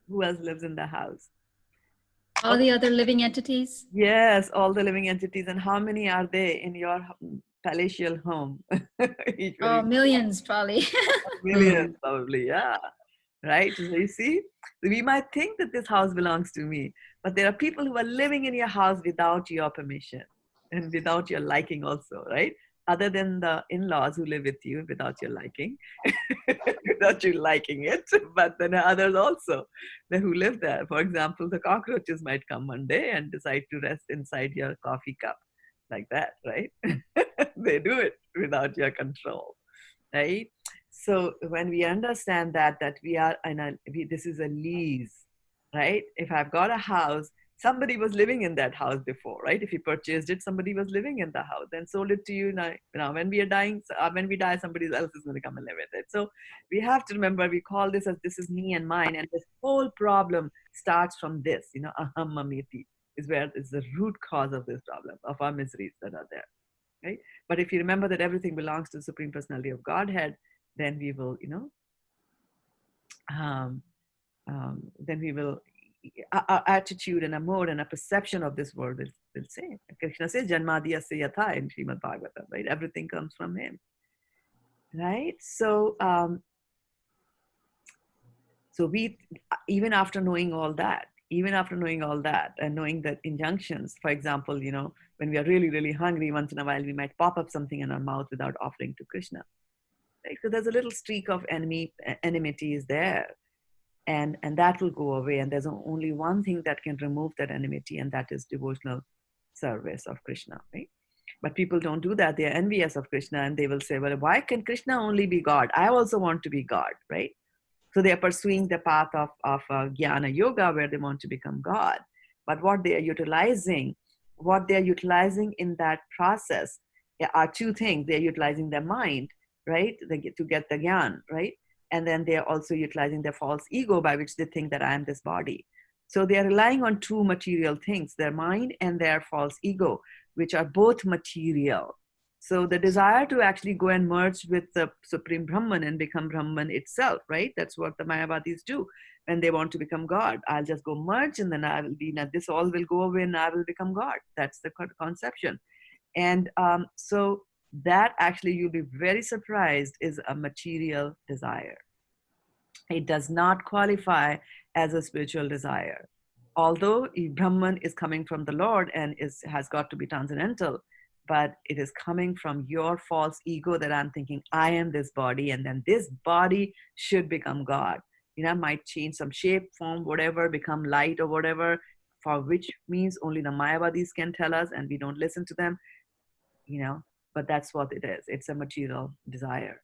Speaker 2: Who else lives in the house?
Speaker 9: All the other living entities?
Speaker 2: Yes, all the living entities. And how many are they in your palatial home?
Speaker 9: Oh, millions probably.
Speaker 2: Millions, probably, yeah. Right? So you see, we might think that this house belongs to me, but there are people who are living in your house without your permission and without your liking also, right? Other than the in-laws who live with you without your liking, without you liking it, but then others also who live there. For example, the cockroaches might come one day and decide to rest inside your coffee cup, like that, right? They do it without your control, right? So when we understand that we are this is a lease, right? If I've got a house, somebody was living in that house before, right? If you purchased it, somebody was living in the house and sold it to you. Now when we are dying, when we die, somebody else is going to come and live with it. So we have to remember, we call this as this is me and mine, and this whole problem starts from this, you know, aham mamiti is where is the root cause of this problem, of our miseries that are there, right? But if you remember that everything belongs to the Supreme Personality of Godhead, then we will, you know, then we will, our attitude and a mode and a perception of this world will say. Krishna says, Janmadiyasya yatha in Srimad Bhagavatam, right? Everything comes from him, right? So, so we, even after knowing all that, and knowing that injunctions, for example, you know, when we are really, really hungry, once in a while, we might pop up something in our mouth without offering to Krishna. Right? So there's a little streak of enmity is there, and that will go away. And there's only one thing that can remove that enmity, and that is devotional service of Krishna, right? But people don't do that. They are envious of Krishna, and they will say, well, why can Krishna only be God? I also want to be God, right? So they are pursuing the path of Jnana Yoga, where they want to become God. But what they are utilizing in that process are 2 things. They're utilizing their mind, right? They get to get the Jnana, right? And then they're also utilizing their false ego, by which they think that I am this body. So they are relying on 2 material things, their mind and their false ego, which are both material. So the desire to actually go and merge with the Supreme Brahman and become Brahman itself, right? That's what the Mayavadis do when they want to become God. I'll just go merge, and then I will be, now this all will go away and I will become God. That's the conception. And so that actually, you'll be very surprised, is a material desire. It does not qualify as a spiritual desire. Although Brahman is coming from the Lord and has got to be transcendental, but it is coming from your false ego that I'm thinking, I am this body, and then this body should become God. You know, might change some shape, form, whatever, become light or whatever, for which means only the Mayavadis can tell us, and we don't listen to them, you know, but that's what it is. It's a material desire.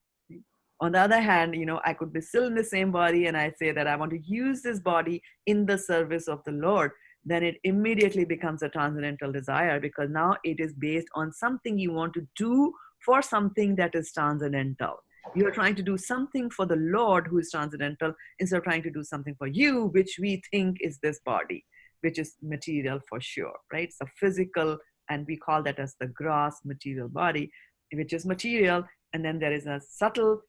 Speaker 2: On the other hand, you know, I could be still in the same body and I say that I want to use this body in the service of the Lord, then it immediately becomes a transcendental desire, because now it is based on something you want to do for something that is transcendental. You are trying to do something for the Lord who is transcendental instead of trying to do something for you, which we think is this body, which is material for sure, right? So physical, and we call that as the gross material body, which is material. And then there is a subtle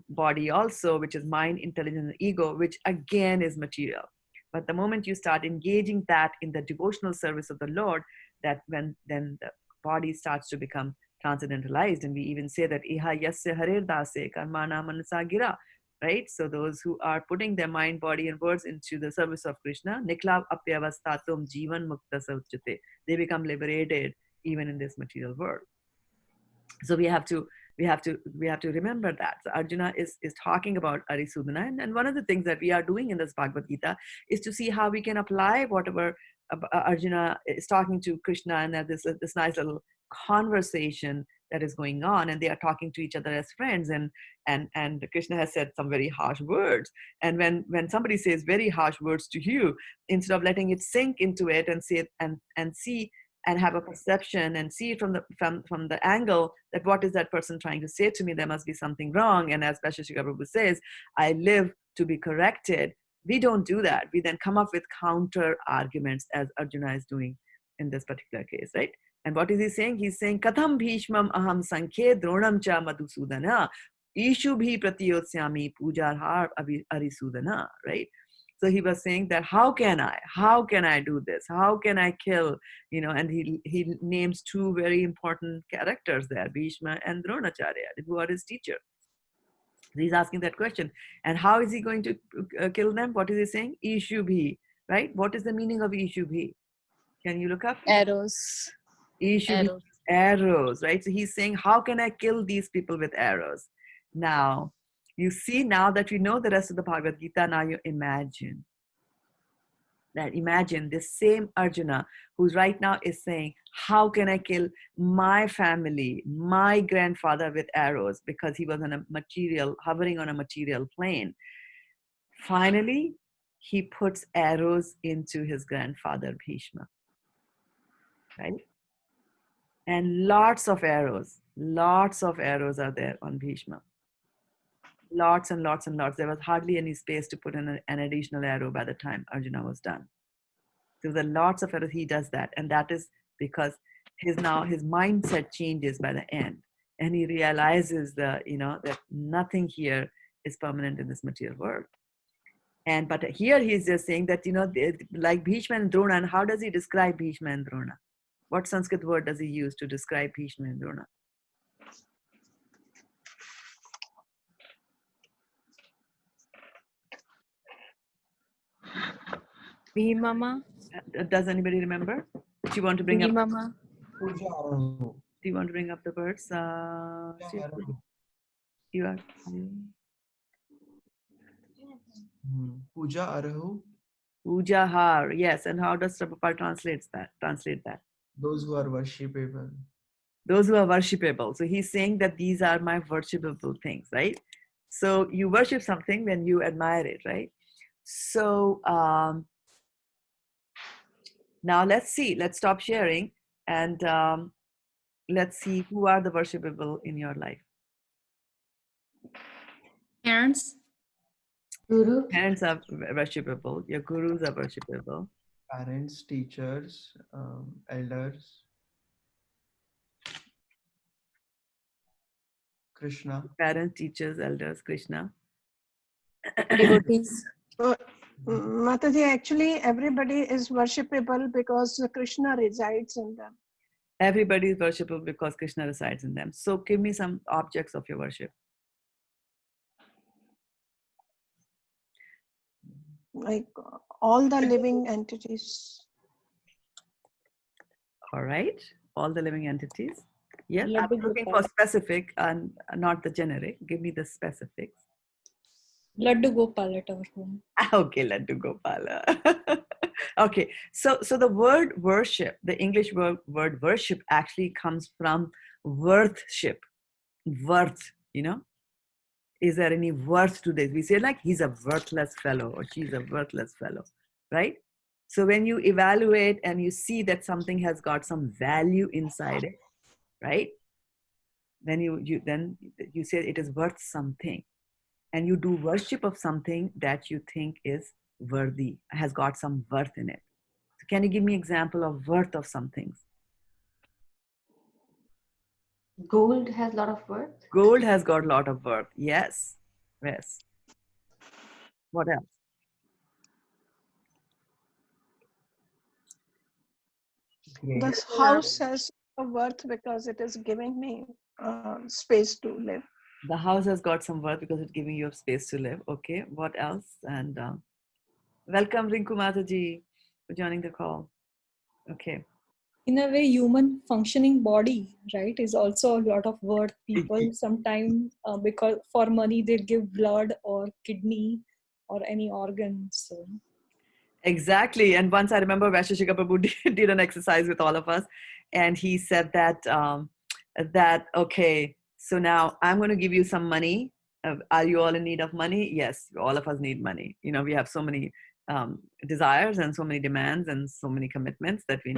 Speaker 2: body also, which is mind, intelligence, and ego, which again is material. But the moment you start engaging that in the devotional service of the Lord, that when then the body starts to become transcendentalized. And we even say that iha yasya harir dase karmana manasa gira, right? So those who are putting their mind, body, and words into the service of Krishna, niklav apyavastatum jivan mukta sauchate, they become liberated even in this material world. So we have to remember that. So Arjuna is talking about Arisudana, and one of the things that we are doing in this Bhagavad Gita is to see how we can apply whatever Arjuna is talking to Krishna, and that this nice little conversation that is going on, and they are talking to each other as friends, and Krishna has said some very harsh words. And when somebody says very harsh words to you, instead of letting it sink into it and say and see and have a perception and see it from the angle that what is that person trying to say to me, there must be something wrong. And as Bhashya Prabhu says, I live to be corrected. We don't do that. We then come up with counter arguments, as Arjuna is doing in this particular case, right? And what is he saying? He's saying, Katham bhishmam aham sankhe dronam cha madhusudana ishu bhi pratiyotsyami pujarhar arisudana, right? So he was saying that how can I do this? How can I kill? And he names two very important characters there, Bhishma and Dronacharya, who are his teacher. He's asking that question. And how is he going to kill them? What is he saying? Ishubhi, right? What is the meaning of Ishubhi? Can you look up?
Speaker 6: Arrows.
Speaker 2: Ishubhi, arrows, right? So he's saying, how can I kill these people with arrows? Now, you see, now that we know the rest of the Bhagavad Gita, now you imagine this same Arjuna who's right now is saying, how can I kill my family, my grandfather with arrows, because he was hovering on a material plane. Finally, he puts arrows into his grandfather Bhishma, right? And lots of arrows are there on Bhishma. Lots and lots and lots. There was hardly any space to put in an additional arrow by the time Arjuna was done. So there were lots of arrows. He does that. And that is because his mindset changes by the end. And he realizes that nothing here is permanent in this material world. But here he's just saying that, like Bhishma and Drona. And how does he describe Bhishma and Drona? What Sanskrit word does he use to describe Bhishma and Drona?
Speaker 6: Bhimama.
Speaker 2: Does anybody remember? Do you want to bring
Speaker 6: Bhimama.
Speaker 2: Do you want to bring up the words? You are.
Speaker 5: Puja Arahu.
Speaker 2: Puja Har. Yes. And how does Prabhupada translate that?
Speaker 5: Those who are worshipable.
Speaker 2: Those who are worshipable. So he's saying that these are my worshipable things, right? So you worship something when you admire it, right? So now let's see. Let's stop sharing and let's see who are the worshipable in your life.
Speaker 9: Parents.
Speaker 4: Guru.
Speaker 2: Parents are worshipable. Your gurus are worshipable.
Speaker 5: Parents, teachers, elders. Krishna.
Speaker 2: Parents, teachers, elders, Krishna.
Speaker 6: Devotees.
Speaker 3: Mataji, actually everybody is worshipable because Krishna resides in them.
Speaker 2: Everybody is worshipable because Krishna resides in them. So give me some objects of your worship.
Speaker 3: Like all the living entities.
Speaker 2: All right. All the living entities. Yeah.
Speaker 6: Laddu
Speaker 2: I'm looking for specific and not the generic. Give me the specifics.
Speaker 9: Laddu Gopal at our home.
Speaker 2: Okay, Laddu Gopala. Okay. So the word worship, the English word worship actually comes from worthship. Worth, Is there any worth to this? We say like he's a worthless fellow or she's a worthless fellow, right? So when you evaluate and you see that something has got some value inside it, right? then you say it is worth something, and you do worship of something that you think is worthy, has got some worth in it. So can you give me example of worth of some things?
Speaker 4: Gold has a lot of worth.
Speaker 2: Gold has got a lot of worth. Yes. Yes. What else? Okay.
Speaker 3: This house has a worth because it is giving me space to live.
Speaker 2: The house has got some worth because it's giving you a space to live. Okay. What else? And welcome, Rinku Mataji, for joining the call. Okay.
Speaker 10: In a way, human functioning body, right, is also a lot of worth. People sometimes, because for money, they give blood or kidney or any organ. So
Speaker 2: Exactly. And once I remember Vaisheshika Prabhu did an exercise with all of us, and he said that okay, so now I'm going to give you some money. Are you all in need of money? Yes, all of us need money. You know, we have so many desires and so many demands and so many commitments that we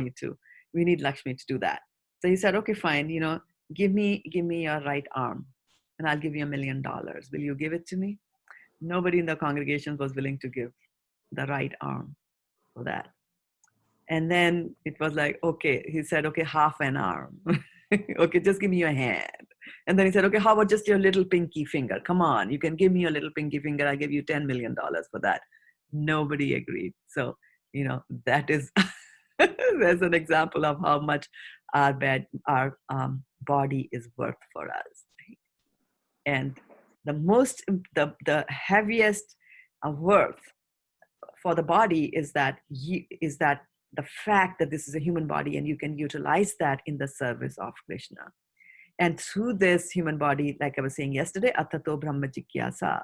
Speaker 2: need Lakshmi to do that. So he said, okay, fine. You know, give me your right arm, and I'll give you $1 million. Will you give it to me? Nobody in the congregation was willing to give the right arm for that. And then it was like, okay, he said, okay, half an arm. Okay, just give me your hand. And then he said, okay, how about just your little pinky finger? Come on, you can give me your little pinky finger. I give you $10 million for that. Nobody agreed. So, you know, that is, there's an example of how much our body is worth for us. Right? And the heaviest worth for the body is that the fact that this is a human body and you can utilize that in the service of Krishna. And through this human body, like I was saying yesterday, atato brahma jigyasa,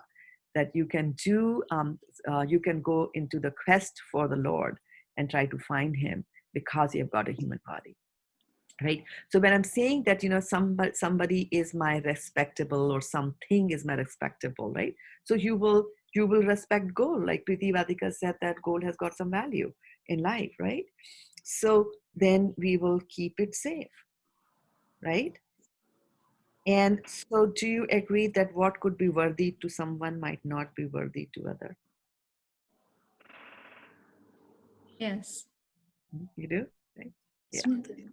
Speaker 2: that you can you can go into the quest for the Lord and try to find him because you've got a human body. Right. So when I'm saying that, you know, somebody is my respectable or something is my respectable, right? So you will respect gold. Like Priti Vadika said that gold has got some value in life, right? So then we will keep it safe, right? And so do you agree that what could be worthy to someone might not be worthy to other?
Speaker 9: Yes.
Speaker 2: You do? Right? Yeah.
Speaker 9: Smoothly.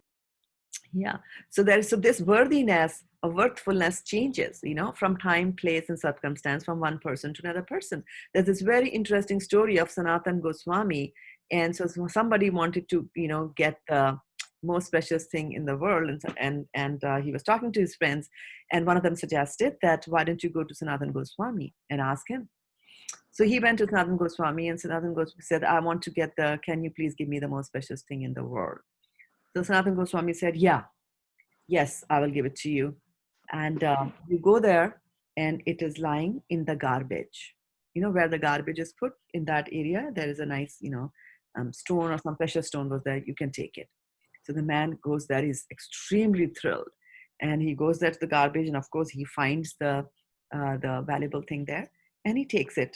Speaker 2: Yeah. So this worthiness or worthfulness changes, you know, from time, place, and circumstance, from one person to another person. There's this very interesting story of Sanatan Goswami. And so somebody wanted to, you know, get the most precious thing in the world. And he was talking to his friends, and one of them suggested that, why don't you go to Sanatan Goswami and ask him? So he went to Sanatan Goswami, and Sanatan Goswami said, I want to get can you please give me the most precious thing in the world? So Sanatan Goswami said, yes, I will give it to you. And you go there, and it is lying in the garbage. You know, where the garbage is put in that area, there is a nice, you know, stone or some precious stone was there. You can take it. So the man goes there. He's extremely thrilled. And he goes there to the garbage. And of course, he finds the valuable thing there, and he takes it.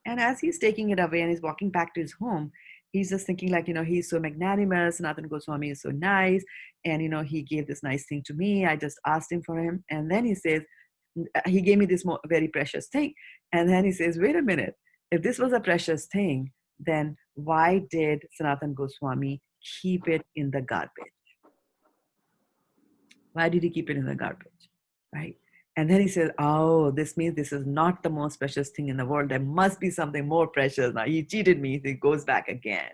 Speaker 2: And as he's taking it away and he's walking back to his home, he's just thinking like, you know, he's so magnanimous. Nathan Goswami is so nice. And, you know, he gave this nice thing to me. I just asked him for him. And then he says, he gave me this very precious thing. And then he says, wait a minute. If this was a precious thing, then why did Sanatan Goswami keep it in the garbage? Why did he keep it in the garbage? Right? And then he says, oh, this means this is not the most precious thing in the world. There must be something more precious. Now, he cheated me. He goes back again.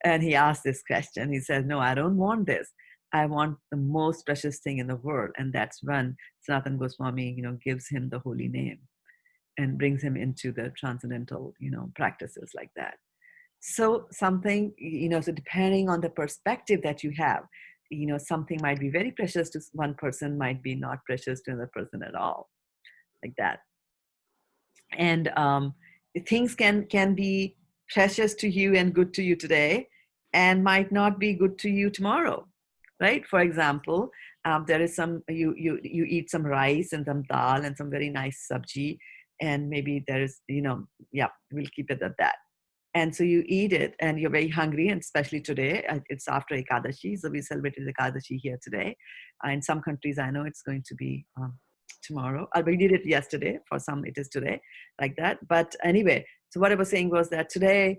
Speaker 2: And he asks this question. He says, no, I don't want this. I want the most precious thing in the world. And that's when Sanatan Goswami, you know, gives him the holy name and brings him into the transcendental, you know, practices like that. So something, you know, so depending on the perspective that you have, you know, something might be very precious to one person, might be not precious to another person at all, like that. And things can be precious to you and good to you today, and might not be good to you tomorrow, right? For example, there is some you eat some rice and some dal and some very nice sabji, and maybe there is, you know, yeah, we'll keep it at that. And so you eat it and you're very hungry, and especially today, it's after Ekadashi. So we celebrated Ekadashi here today. In some countries, I know it's going to be tomorrow. We did it yesterday. For some, it is today, like that. But anyway, so what I was saying was that today,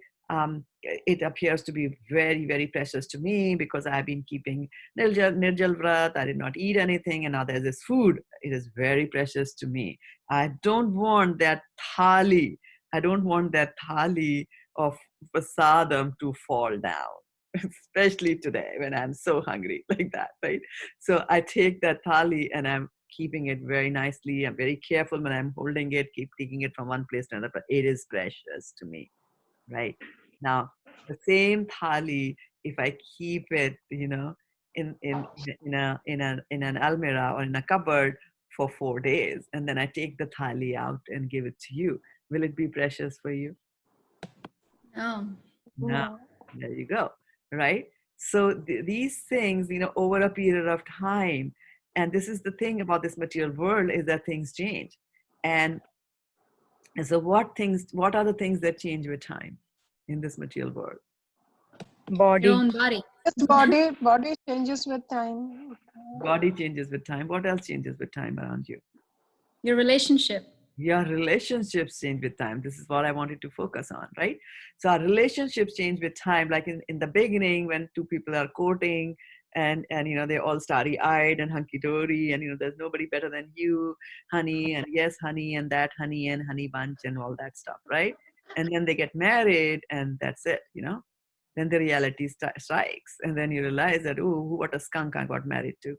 Speaker 2: it appears to be very, very precious to me because I've been keeping Nirjal Vrat. I did not eat anything, and now there's this food. It is very precious to me. I don't want that thali. I don't want that thali of prasadam to fall down, especially today when I'm so hungry like that, right? So I take that thali and I'm keeping it very nicely. I'm very careful when I'm holding it, keep taking it from one place to another, but it is precious to me, right? Now, the same thali, if I keep it, in an almirah or in a cupboard for 4 days, and then I take the thali out and give it to you, will it be precious for you?
Speaker 9: No.
Speaker 2: No. There you go, right? So these things, over a period of time, and this is the thing about this material world, is that things change. And so what are the things that change with time in this material world?
Speaker 9: Your own body.
Speaker 3: Body changes with time.
Speaker 2: Body changes with time. What else changes with time around you?
Speaker 9: Your relationship.
Speaker 2: Your relationships change with time. This is what I wanted to focus on, right? So our relationships change with time. Like in the beginning, when two people are courting and they're all starry-eyed and hunky-dory, and there's nobody better than you, honey, and yes, honey, and that honey, and honey bunch, and all that stuff, right? And then they get married, and that's it, Then the reality strikes, and then you realize that, oh, what a skunk I got married to.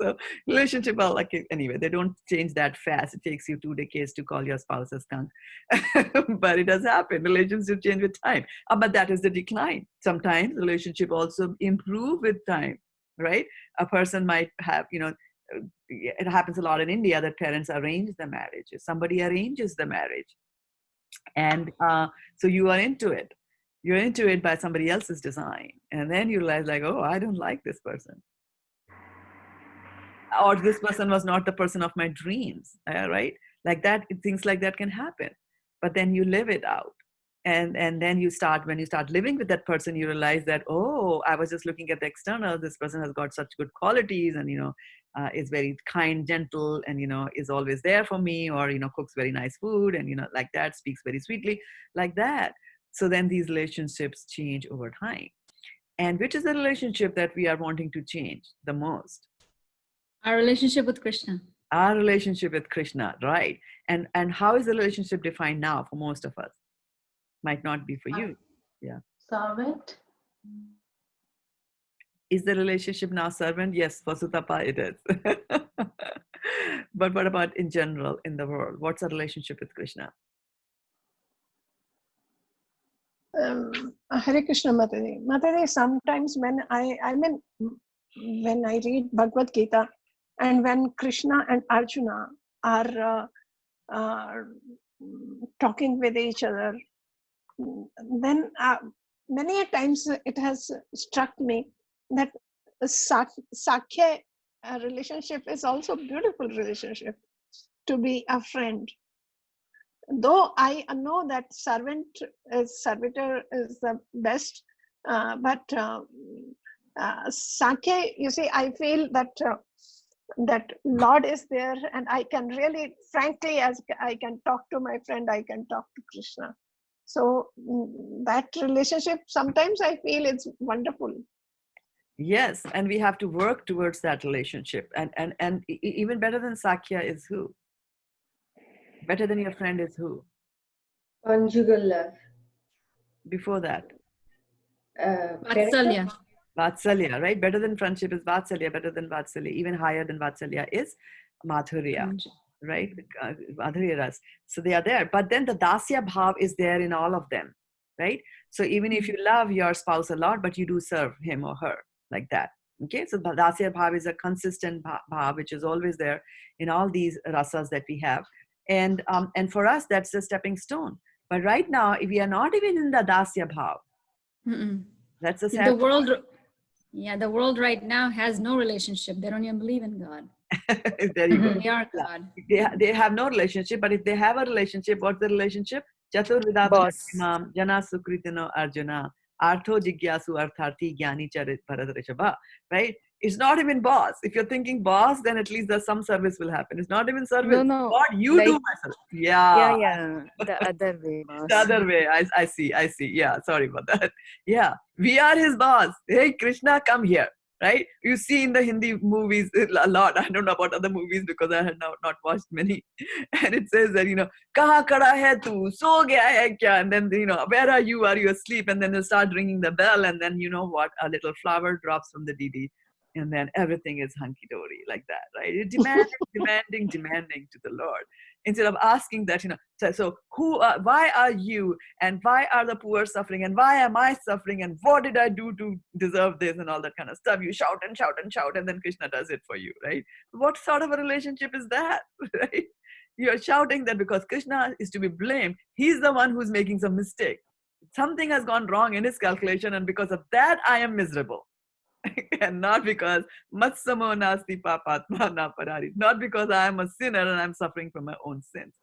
Speaker 2: So relationship are like, anyway, they don't change that fast. It takes you 2 decades to call your spouse a skunk. But it does happen. Relationships change with time. But that is the decline. Sometimes relationship also improve with time, right? A person might have, it happens a lot in India that parents arrange the marriage. Somebody arranges the marriage. And so you are into it. You're into it by somebody else's design. And then you realize like, oh, I don't like this person. Or this person was not the person of my dreams, right? Like that, things like that can happen. But then you live it out. And then when you start living with that person, you realize that, oh, I was just looking at the external. This person has got such good qualities and, is very kind, gentle, and, is always there for me, or, cooks very nice food and, like that, speaks very sweetly, like that. So then these relationships change over time. And which is the relationship that we are wanting to change the most?
Speaker 9: Our relationship with Krishna.
Speaker 2: Our relationship with Krishna, right? And how is the relationship defined now for most of us? Might not be for you. Yeah.
Speaker 1: Servant.
Speaker 2: Is the relationship now servant? Yes, for Sutapa it is. But what about in general in the world? What's our relationship with Krishna?
Speaker 3: Hare Krishna, Mataji. Mataji, sometimes when when I read Bhagavad Gita, and when Krishna and Arjuna are talking with each other, then many a times it has struck me that Sakhya relationship is also a beautiful relationship, to be a friend. Though I know that servitor is the best, but Sakhya, you see, I feel that that Lord is there, and I can really, frankly, as I can talk to my friend, I can talk to Krishna. So that relationship, sometimes I feel it's wonderful.
Speaker 2: Yes, and we have to work towards that relationship. And even better than Sakhya is who? Better than your friend is who?
Speaker 4: Conjugal love.
Speaker 2: Before that?
Speaker 9: Vatsalya.
Speaker 2: Vatsalya, right? Better than friendship is Vatsalya. Better than Vatsalya, even higher than Vatsalya is Madhurya, right? Madhurya ras. So they are there. But then the Dasya Bhav is there in all of them, right? So even if you love your spouse a lot, but you do serve him or her, like that. Okay, so Dasya Bhav is a consistent bhav, which is always there in all these rasas that we have. And for us, that's a stepping stone. But right now, if we are not even in the Dasya Bhav, that's a sad
Speaker 9: the world. Yeah, the world right now has no relationship. They don't even believe in God.
Speaker 2: There you go.
Speaker 9: They are God.
Speaker 2: They have no relationship, but if they have a relationship, what's the relationship? Chaturvida
Speaker 6: Boss.
Speaker 2: bhajanimam jana sukritino arjuna artho jigyasu artharthi gyani charit bharat rishabha. Right? It's not even boss. If you're thinking boss, then at least there's some service will happen. It's not even service.
Speaker 6: No,
Speaker 2: What you do,
Speaker 6: like,
Speaker 2: myself. Yeah.
Speaker 6: yeah, the other way,
Speaker 2: The
Speaker 6: boss.
Speaker 2: other way. I see. I see. Yeah. Sorry about that. Yeah. We are his boss. Hey, Krishna, come here. Right? You see in the Hindi movies a lot. I don't know about other movies because I had not watched many. And it says that, kaha kada hai tu? So gaya hai kya? And then, where are you? Are you asleep? And then they start ringing the bell. And then, you know what? A little flower drops from the DD. And then everything is hunky-dory like that, right? You're demanding to the Lord. Instead of asking that, so why are you, and why are the poor suffering, and why am I suffering, and what did I do to deserve this, and all that kind of stuff. You shout and shout and shout, and then Krishna does it for you, right? What sort of a relationship is that, right? You're shouting that because Krishna is to be blamed. He's the one who's making some mistake. Something has gone wrong in his calculation, and because of that, I am miserable. And not because matsamo nasti papatma na parari, not because I am a sinner and I'm suffering from my own sins.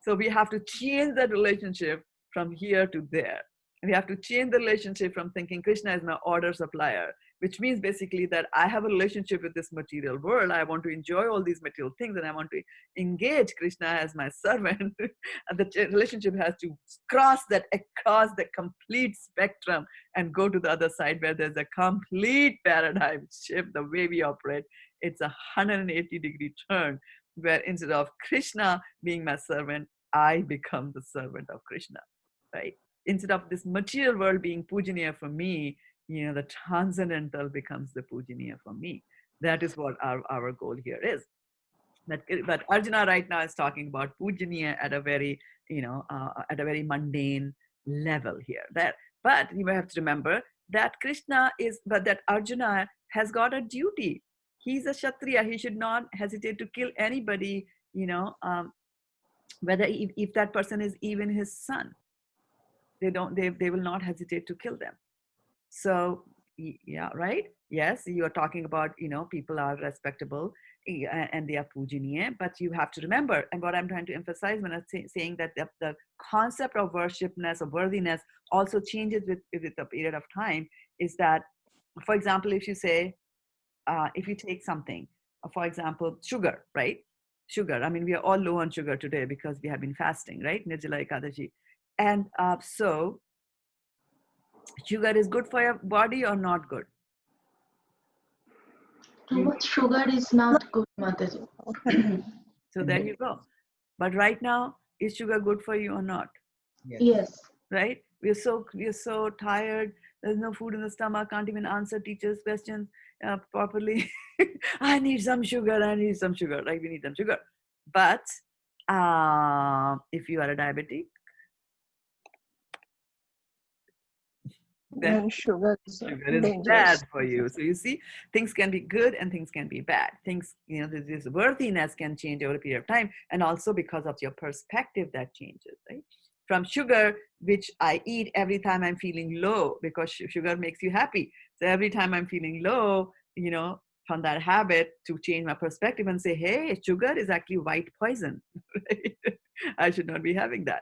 Speaker 2: So we have to change that relationship from here to there. We have to change the relationship from thinking Krishna is my order supplier, which means basically that I have a relationship with this material world. I want to enjoy all these material things and I want to engage Krishna as my servant. And the relationship has to cross the complete spectrum and go to the other side where there's a complete paradigm shift the way we operate. It's a 180-degree turn where instead of Krishna being my servant, I become the servant of Krishna, right? Instead of this material world being pujaniya for me, the transcendental becomes the pujaniya for me. That is what our goal here is. But Arjuna right now is talking about pujaniya at a very, at a very mundane level here. But you have to remember that that Arjuna has got a duty. He's a Kshatriya. He should not hesitate to kill anybody, whether if that person is even his son. They will not hesitate to kill them. So yeah, right? Yes, you are talking about, people are respectable and they are pujaniya, but you have to remember, and what I'm trying to emphasize when I'm saying that the concept of worshipness or worthiness also changes with a period of time, is that, for example, if you say, if you take something, for example, sugar, right? Sugar, I mean, we are all low on sugar today because we have been fasting, right? Nirjala Ekadashi. And so sugar is good for your body or not good?
Speaker 1: Too much sugar is not good, Mataji.
Speaker 2: So there you go. But right now, is sugar good for you or not?
Speaker 1: Yes.
Speaker 2: Right? We are so tired. There's no food in the stomach. Can't even answer teachers' questions properly. I need some sugar. Right? We need some sugar. But if you are a diabetic, then
Speaker 3: sugar is dangerous.
Speaker 2: bad for you. So you see, things can be good and things can be bad. Things, this worthiness can change over a period of time, and also because of your perspective that changes, right? From sugar, which I eat every time I'm feeling low, because sugar makes you happy. So every time I'm feeling low, from that habit, to change my perspective and say, hey, sugar is actually white poison. Right? I should not be having that.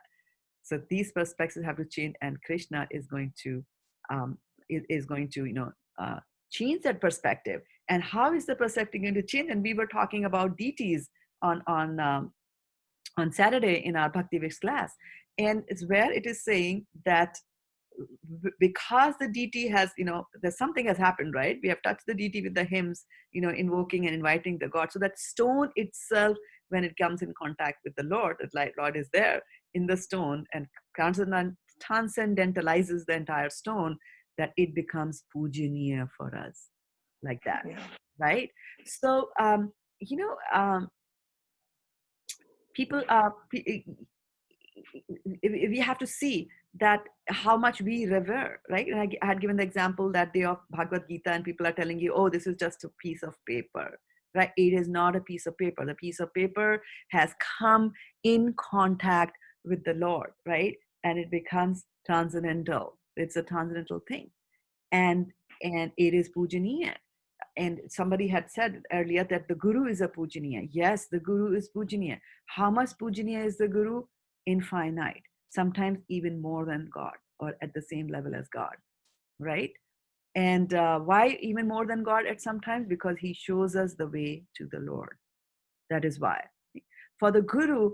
Speaker 2: So these perspectives have to change, and Krishna is going to change that perspective. And how is the perspective going to change? And we were talking about deities on Saturday in our Bhakti Viks class, and it's where it is saying that because the deity has, there's something has happened, right? We have touched the deity with the hymns, invoking and inviting the God. So that stone itself, when it comes in contact with the Lord, the Lord is there in the stone and transcendentalizes the entire stone, that it becomes pujaniya for us, like that, right? So, people we have to see that how much we revere, right? And I had given the example that day of Bhagavad Gita, and people are telling you, oh, this is just a piece of paper, right? It is not a piece of paper. The piece of paper has come in contact with the Lord, right? And it becomes transcendental. It's a transcendental thing. And it is pujaniya. And somebody had said earlier that the Guru is a pujaniya. Yes, the Guru is pujaniya. How much pujaniya is the Guru? Infinite. sometimes even more than God or at the same level as God, right? And why even more than God at sometimes? Because he shows us the way to the Lord. That is why. For the Guru,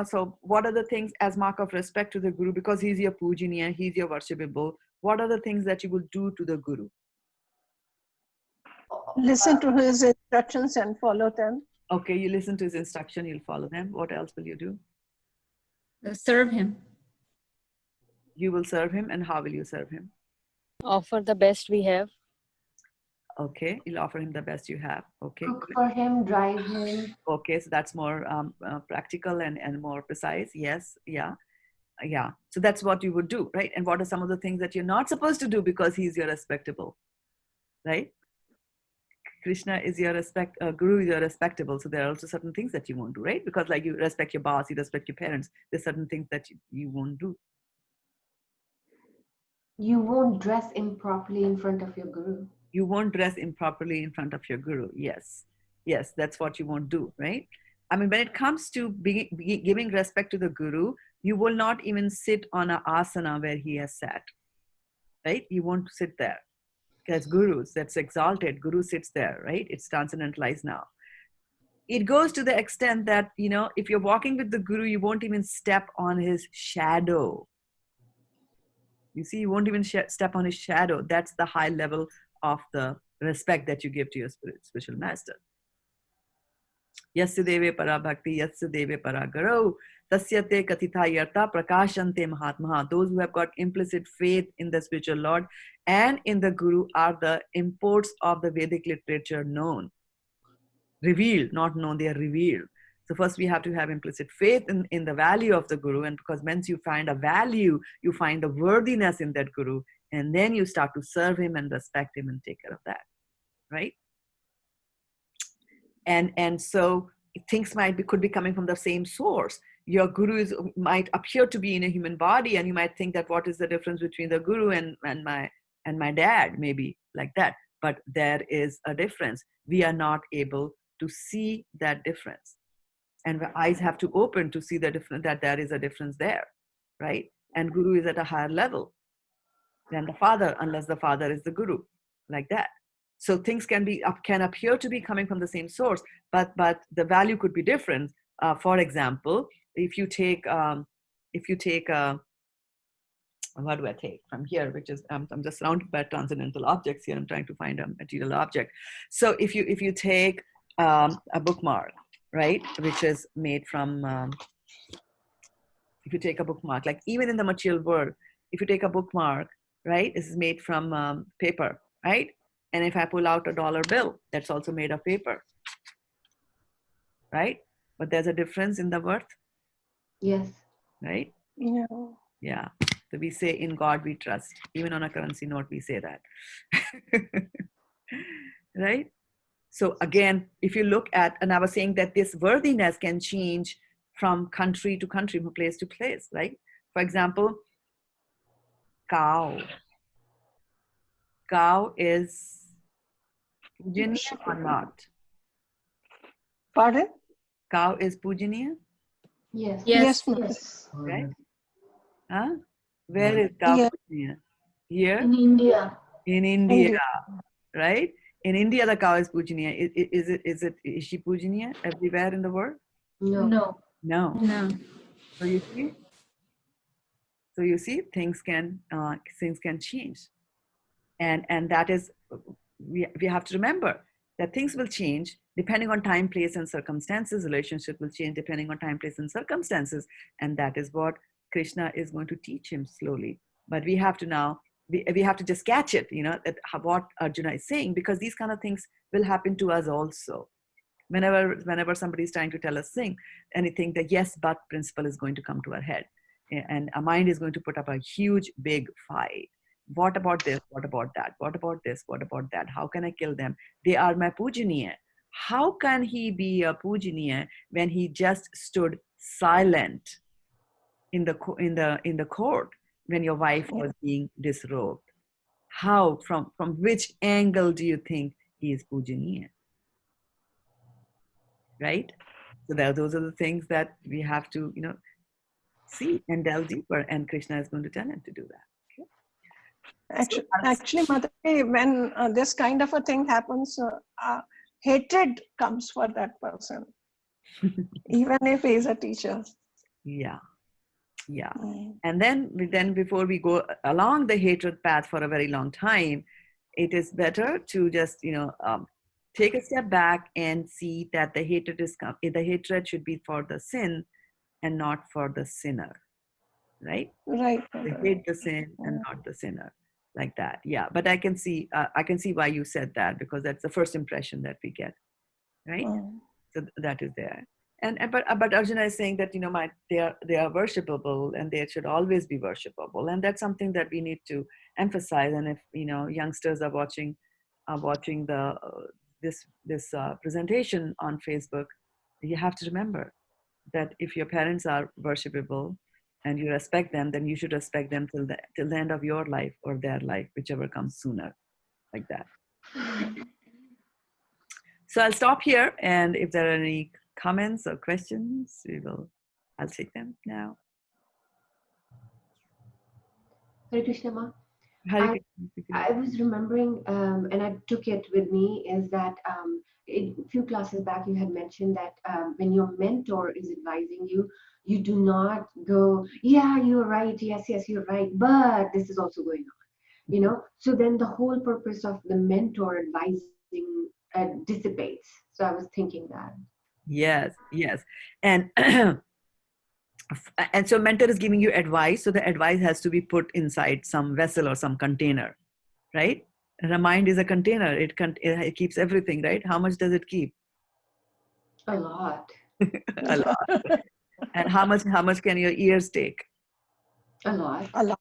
Speaker 2: so what are the things as mark of respect to the Guru? Because he's your pujaniya, he's your worshipable. What are the things that you will do to the Guru?
Speaker 3: Listen to his instructions and follow them.
Speaker 2: Okay, you listen to his instruction, you'll follow them. What else will you do?
Speaker 9: Serve him.
Speaker 2: You will serve him, and how will you serve him?
Speaker 6: Offer the best we have.
Speaker 2: Okay, you'll offer him the best you have. Okay,
Speaker 4: Cook
Speaker 2: good.
Speaker 4: for him, drive him.
Speaker 2: Okay, so that's more practical and more precise. Yes, yeah. So that's what you would do, right? And what are some of the things that you're not supposed to do because he's your respectable, right? Krishna is your Guru is your respectable. So there are also certain things that you won't do, right? Because like you respect your boss, you respect your parents. There's certain things that you won't do.
Speaker 4: You won't dress improperly in front of your guru.
Speaker 2: You won't dress improperly in front of your Guru. Yes, that's what you won't do, right? I mean, when it comes to giving respect to the Guru, you will not even sit on an asana where he has sat, right? You won't sit there. Because Gurus, that's exalted. Guru sits there, right? It's transcendentalized now. It goes to the extent that, if you're walking with the Guru, you won't even step on his shadow. You see, you won't even step on his shadow. That's the high level of the respect that you give to your spiritual master. Yasya deve para bhakti, yasya deve para garo, tasyate katitha yarta prakashante mahatmaha. Those who have got implicit faith in the spiritual Lord and in the Guru are the imports of the Vedic literature known. Revealed, not known, they are revealed. So first we have to have implicit faith in the value of the Guru, and because once you find a value, you find the worthiness in that Guru, and then you start to serve him and respect him and take care of that, right? And so things could be coming from the same source. Your Guru might appear to be in a human body, and you might think that what is the difference between the Guru and my dad, maybe like that. But there is a difference. We are not able to see that difference, and the eyes have to open to see the difference, that there is a difference there, right? And Guru is at a higher level than the father, unless the father is the Guru, like that. So things can appear to be coming from the same source, but the value could be different. For example, if you take what do I take from here, which is I'm just surrounded by transcendental objects here. I'm trying to find a material object. So if you take a bookmark, right, which is made from if you take a bookmark, like even in the material world, if you take a bookmark, right, this is made from paper, right? And if I pull out a dollar bill, that's also made of paper, right? But there's a difference in the worth.
Speaker 4: Yes.
Speaker 2: Right?
Speaker 3: Yeah.
Speaker 2: Yeah. So we say, in God we trust. Even on a currency note, we say that. Right? So again, if you look at, and I was saying that this worthiness can change from country to country, from place to place, right? For example, cow. Cow is Pujaniya or not?
Speaker 3: Pardon?
Speaker 2: Cow is Pujaniya?
Speaker 4: Yes.
Speaker 3: Yes,
Speaker 1: Yes.
Speaker 2: Right? Huh? Where is cow
Speaker 3: Yeah.
Speaker 2: Pujaniya? Here?
Speaker 1: In India.
Speaker 2: In India,
Speaker 3: India.
Speaker 2: right? In India, the cow is Pujaniya. Is she Pujaniya everywhere in the world?
Speaker 4: No.
Speaker 1: No.
Speaker 2: No.
Speaker 9: No.
Speaker 2: So you see, things can change, and that is, we have to remember that things will change depending on time, place, and circumstances. Relationship will change depending on time, place, and circumstances, and that is what Krishna is going to teach him slowly. But we have to now we have to just catch it, what Arjuna is saying, because these kind of things will happen to us also. Whenever somebody is trying to tell us anything, the yes but principle is going to come to our head, and our mind is going to put up a huge big fight. What about this? What about that? What about this? What about that? How can I kill them? They are my pujaniya. How can he be a pujaniya when he just stood silent in the court when your wife was being disrobed? How, from which angle do you think he is pujaniya? Right? So those are the things that we have to, see and delve deeper, and Krishna is going to tell him to do that. Okay?
Speaker 3: Actually, Mataji, when this kind of a thing happens, hatred comes for that person, even if he is a teacher.
Speaker 2: Yeah. Yeah.
Speaker 3: Mm.
Speaker 2: And then before we go along the hatred path for a very long time, it is better to just, take a step back and see that the hatred should be for the sin and not for the sinner, right?
Speaker 3: Right.
Speaker 2: They hate the sin and not the sinner, like that. Yeah. But I can see why you said that, because that's the first impression that we get, right?
Speaker 3: Mm.
Speaker 2: So that is there. But Arjuna is saying that they are worshipable, and they should always be worshipable, and that's something that we need to emphasize. And if youngsters are watching the this presentation on Facebook, you have to remember that if your parents are worshipable and you respect them, then you should respect them till the end of your life or their life, whichever comes sooner, like that. So I'll stop here, and if there are any comments or questions, I'll take them now.
Speaker 4: Hare Krishna Ma.
Speaker 2: Hare
Speaker 4: I
Speaker 2: Krishna.
Speaker 4: was remembering, and I took it with me, is that a few classes back you had mentioned that when your mentor is advising you, you do not go, yeah, you're right, yes, you're right, but this is also going on, So then the whole purpose of the mentor advising dissipates. So I was thinking that.
Speaker 2: Yes. And and so mentor is giving you advice, so the advice has to be put inside some vessel or some container, right? And the mind is a container. It keeps everything, right? How much does it keep?
Speaker 4: A lot.
Speaker 2: A lot. And how much can your ears take?
Speaker 4: A lot.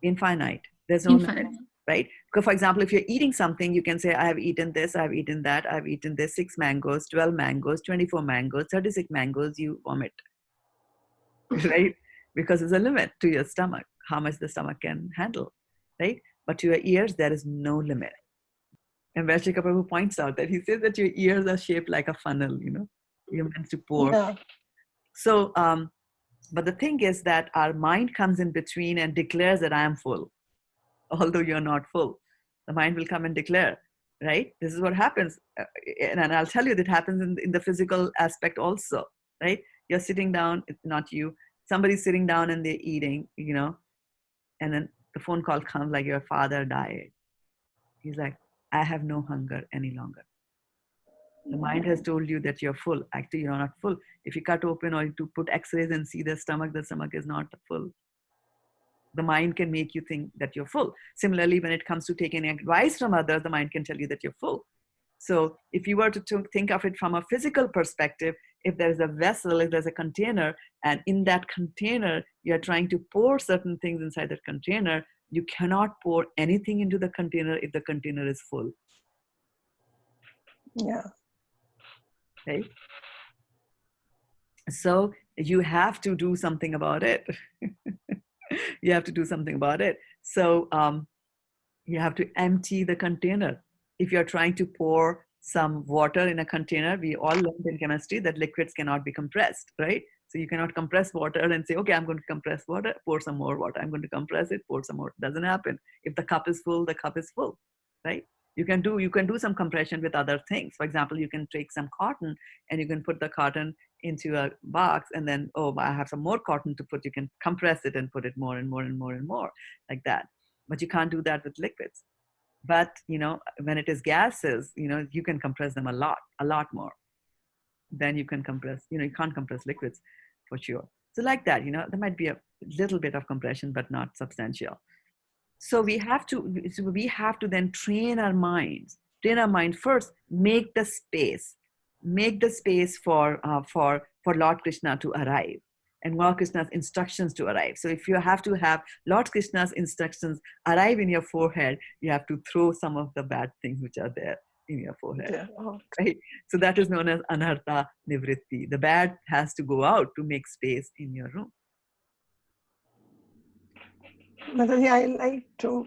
Speaker 2: Infinite. There's no limit, right? Because, for example, if you're eating something, you can say, I have eaten this, I've eaten that, I've eaten this, 6 mangoes, 12 mangoes, 24 mangoes, 36 mangoes, you vomit, right? Because there's a limit to your stomach, how much the stomach can handle, right? But to your ears, there is no limit. And Vaishika Prabhu points out that he says that your ears are shaped like a funnel, you're meant to pour.
Speaker 3: Yeah.
Speaker 2: So, but the thing is that our mind comes in between and declares that I am full, although you're not full. The mind will come and declare, right? This is what happens. And I'll tell you that happens in the physical aspect also, right? You're sitting down, it's not you. Somebody's sitting down and they're eating, and then the phone call comes like your father died. He's like, I have no hunger any longer. The mind has told you that you're full. Actually, you're not full. If you cut open or to put x-rays and see the stomach is not full. The mind can make you think that you're full. Similarly, when it comes to taking advice from others, the mind can tell you that you're full. So if you were to think of it from a physical perspective, if there's a vessel, if there's a container, and in that container, you're trying to pour certain things inside that container, you cannot pour anything into the container if the container is full.
Speaker 3: Yeah.
Speaker 2: Okay. So you have to do something about it. You have to do something about it. So you have to empty the container. If you're trying to pour some water in a container, we all learned in chemistry that liquids cannot be compressed, right? So you cannot compress water and say, okay, I'm going to compress water, pour some more water. I'm going to compress it, pour some more. It doesn't happen. If the cup is full, the cup is full, right? You can do some compression with other things. For example, you can take some cotton and you can put the cotton into a box, and then, oh, I have some more cotton to put. You can compress it and put it more and more and more and more, like that. But you can't do that with liquids. But when it is gases, you can compress them a lot more than you can compress. You can't compress liquids for sure. So like that, there might be a little bit of compression, but not substantial. So we have to then train our minds. Train our mind first. Make the space for Lord Krishna to arrive, and Lord Krishna's instructions to arrive. So if you have to have Lord Krishna's instructions arrive in your forehead, you have to throw some of the bad things which are there in your forehead.
Speaker 3: Yeah. Oh.
Speaker 2: Right? So that is known as anartha nivritti. The bad has to go out to make space in your room.
Speaker 3: Mataji, I like to,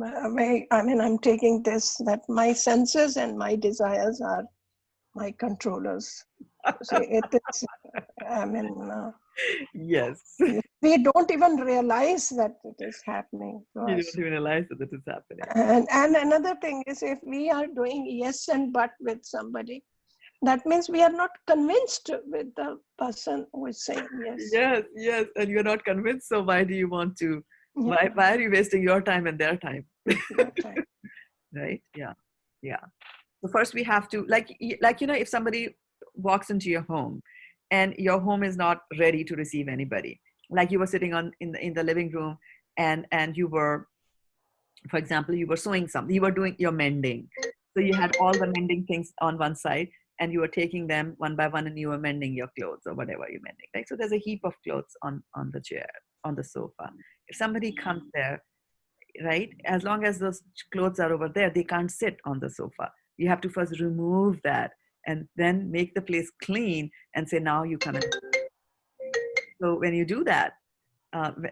Speaker 3: I'm taking this, that my senses and my desires are my controllers. See, it is, I mean,
Speaker 2: Yes.
Speaker 3: we don't even realize that it is happening to
Speaker 2: You
Speaker 3: us.
Speaker 2: don't even realize that it is happening.
Speaker 3: And another thing is, if we are doing yes and but with somebody, that means we are not convinced with the person who is saying yes.
Speaker 2: Yes, yes. And you're not convinced, so why do you want to?
Speaker 3: Yeah.
Speaker 2: Why are you wasting your time and their time?
Speaker 3: That's right.
Speaker 2: Right? Yeah. Yeah. So first we have to, like if somebody walks into your home and your home is not ready to receive anybody, like you were sitting in the living room and you were, for example, you were sewing something, you were doing your mending. So you had all the mending things on one side and you were taking them one by one and you were mending your clothes or whatever you're mending, right? So there's a heap of clothes on the chair, on the sofa. If somebody comes there, right, as long as those clothes are over there, they can't sit on the sofa. You have to first remove that and then make the place clean and say, now you come in. So when you do that,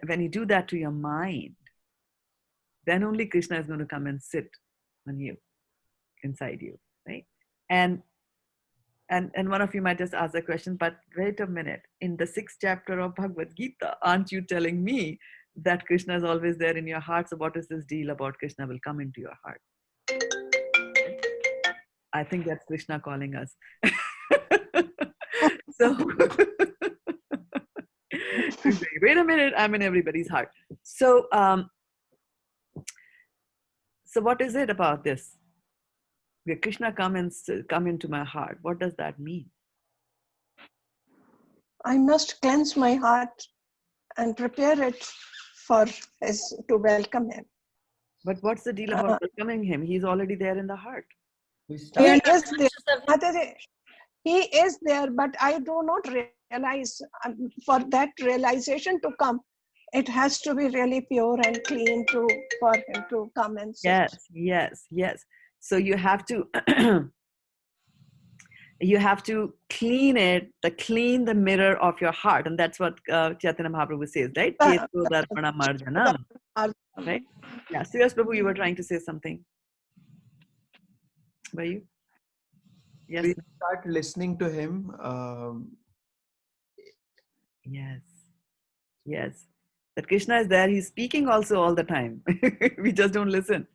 Speaker 2: when you do that to your mind, then only Krishna is going to come and sit on you, inside you, right? And one of you might just ask the question, but wait a minute, in the 6th chapter of Bhagavad Gita, aren't you telling me that Krishna is always there in your heart? So what is this deal about Krishna will come into your heart? I think that's Krishna calling us. So wait a minute, I'm in everybody's heart. So so what is it about this? Where Krishna come into my heart, what does that mean?
Speaker 3: I must cleanse my heart and prepare it for to welcome him.
Speaker 2: But what's the deal about welcoming him? He's already there in the heart.
Speaker 3: He is there. Mataji, he is there, but I do not realize. For that realization to come, it has to be really pure and clean for him to come and sit.
Speaker 2: Yes, yes, yes. So you have to you have to clean the mirror of your heart, and that's what Chaitanya Mahaprabhu says, right? Cheto darpana marjanam. Right? Yeah. So yes, Prabhu, you were trying to say something. Were you? Yes.
Speaker 5: Please start listening to him.
Speaker 2: Yes. Yes. That Krishna is there. He's speaking also all the time. We just don't listen.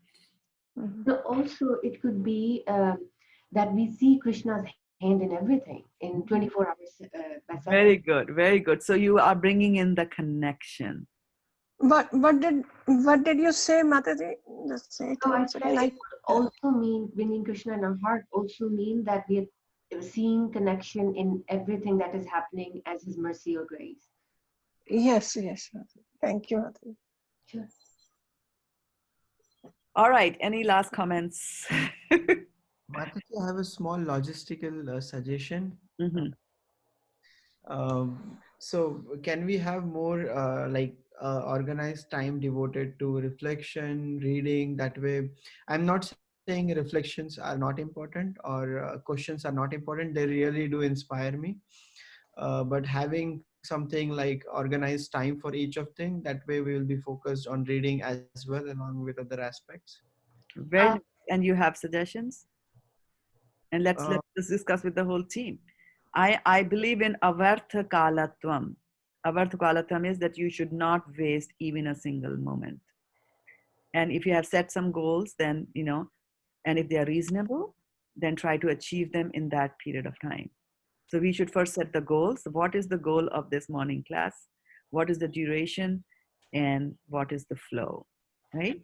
Speaker 4: No, also, it could be that we see Krishna's hand in everything in 24 hours by 7.
Speaker 2: Very good. Very good. So you are bringing in the connection.
Speaker 3: What did you say, Mataji? Just say it once again.
Speaker 4: It could also mean bringing Krishna in our heart. Also mean that we are seeing connection in everything that is happening as His mercy or grace.
Speaker 3: Yes, yes. Thank you, Mataji.
Speaker 4: Sure.
Speaker 2: All right. Any last comments?
Speaker 5: Mataji, I have a small logistical suggestion.
Speaker 2: Mm-hmm.
Speaker 5: So can we have more organized time devoted to reflection, reading? That way, I'm not saying reflections are not important or questions are not important. They really do inspire me. But having something like organized time for each of them, that way we will be focused on reading as well along with other aspects.
Speaker 2: Very nice. And you have suggestions? And let's discuss with the whole team. I believe in avartha kalatvam. Avartha kalatvam is that you should not waste even a single moment. And if you have set some goals, then, and if they are reasonable, then try to achieve them in that period of time. So we should first set the goals. What is the goal of this morning class? What is the duration? And what is the flow, right?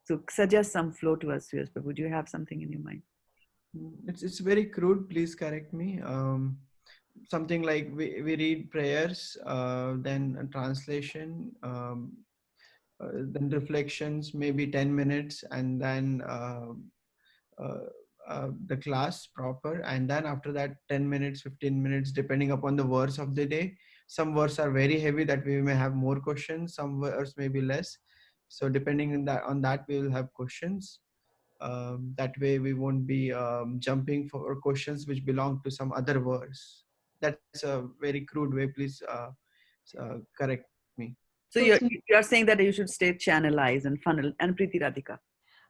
Speaker 2: So suggest some flow to us, Suyas Prabhu. Do you have something in your mind?
Speaker 5: It's very crude. Please correct me. Something like we read prayers, then a translation, then reflections, maybe 10 minutes, and then the class proper. And then after that, 10 minutes, 15 minutes, depending upon the verse of the day. Some verses are very heavy that we may have more questions. Some verse may be less. So depending on that, we will have questions. That way we won't be jumping for questions which belong to some other verse. That's a very crude way. Please correct me.
Speaker 2: So you're saying that you should stay channelized and funnel. And Preeti Radhika?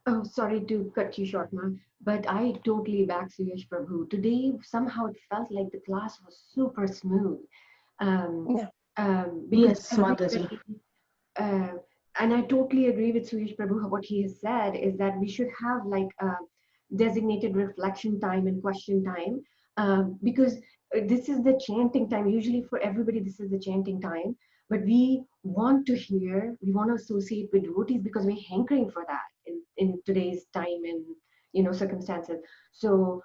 Speaker 4: Oh, sorry to cut you short, ma'am, but I totally back Suyash Prabhu. Today, somehow it felt like the class was super smooth. Um,
Speaker 3: Yeah.
Speaker 4: because
Speaker 1: Yes, Mataji.
Speaker 4: everybody, uh, and I totally agree with Suyash Prabhu. What he has said is that we should have like a designated reflection time and question time, because this is the chanting time. Usually for everybody, this is the chanting time, but we want to hear, we want to associate with devotees because we're hankering for that in today's time and circumstances. So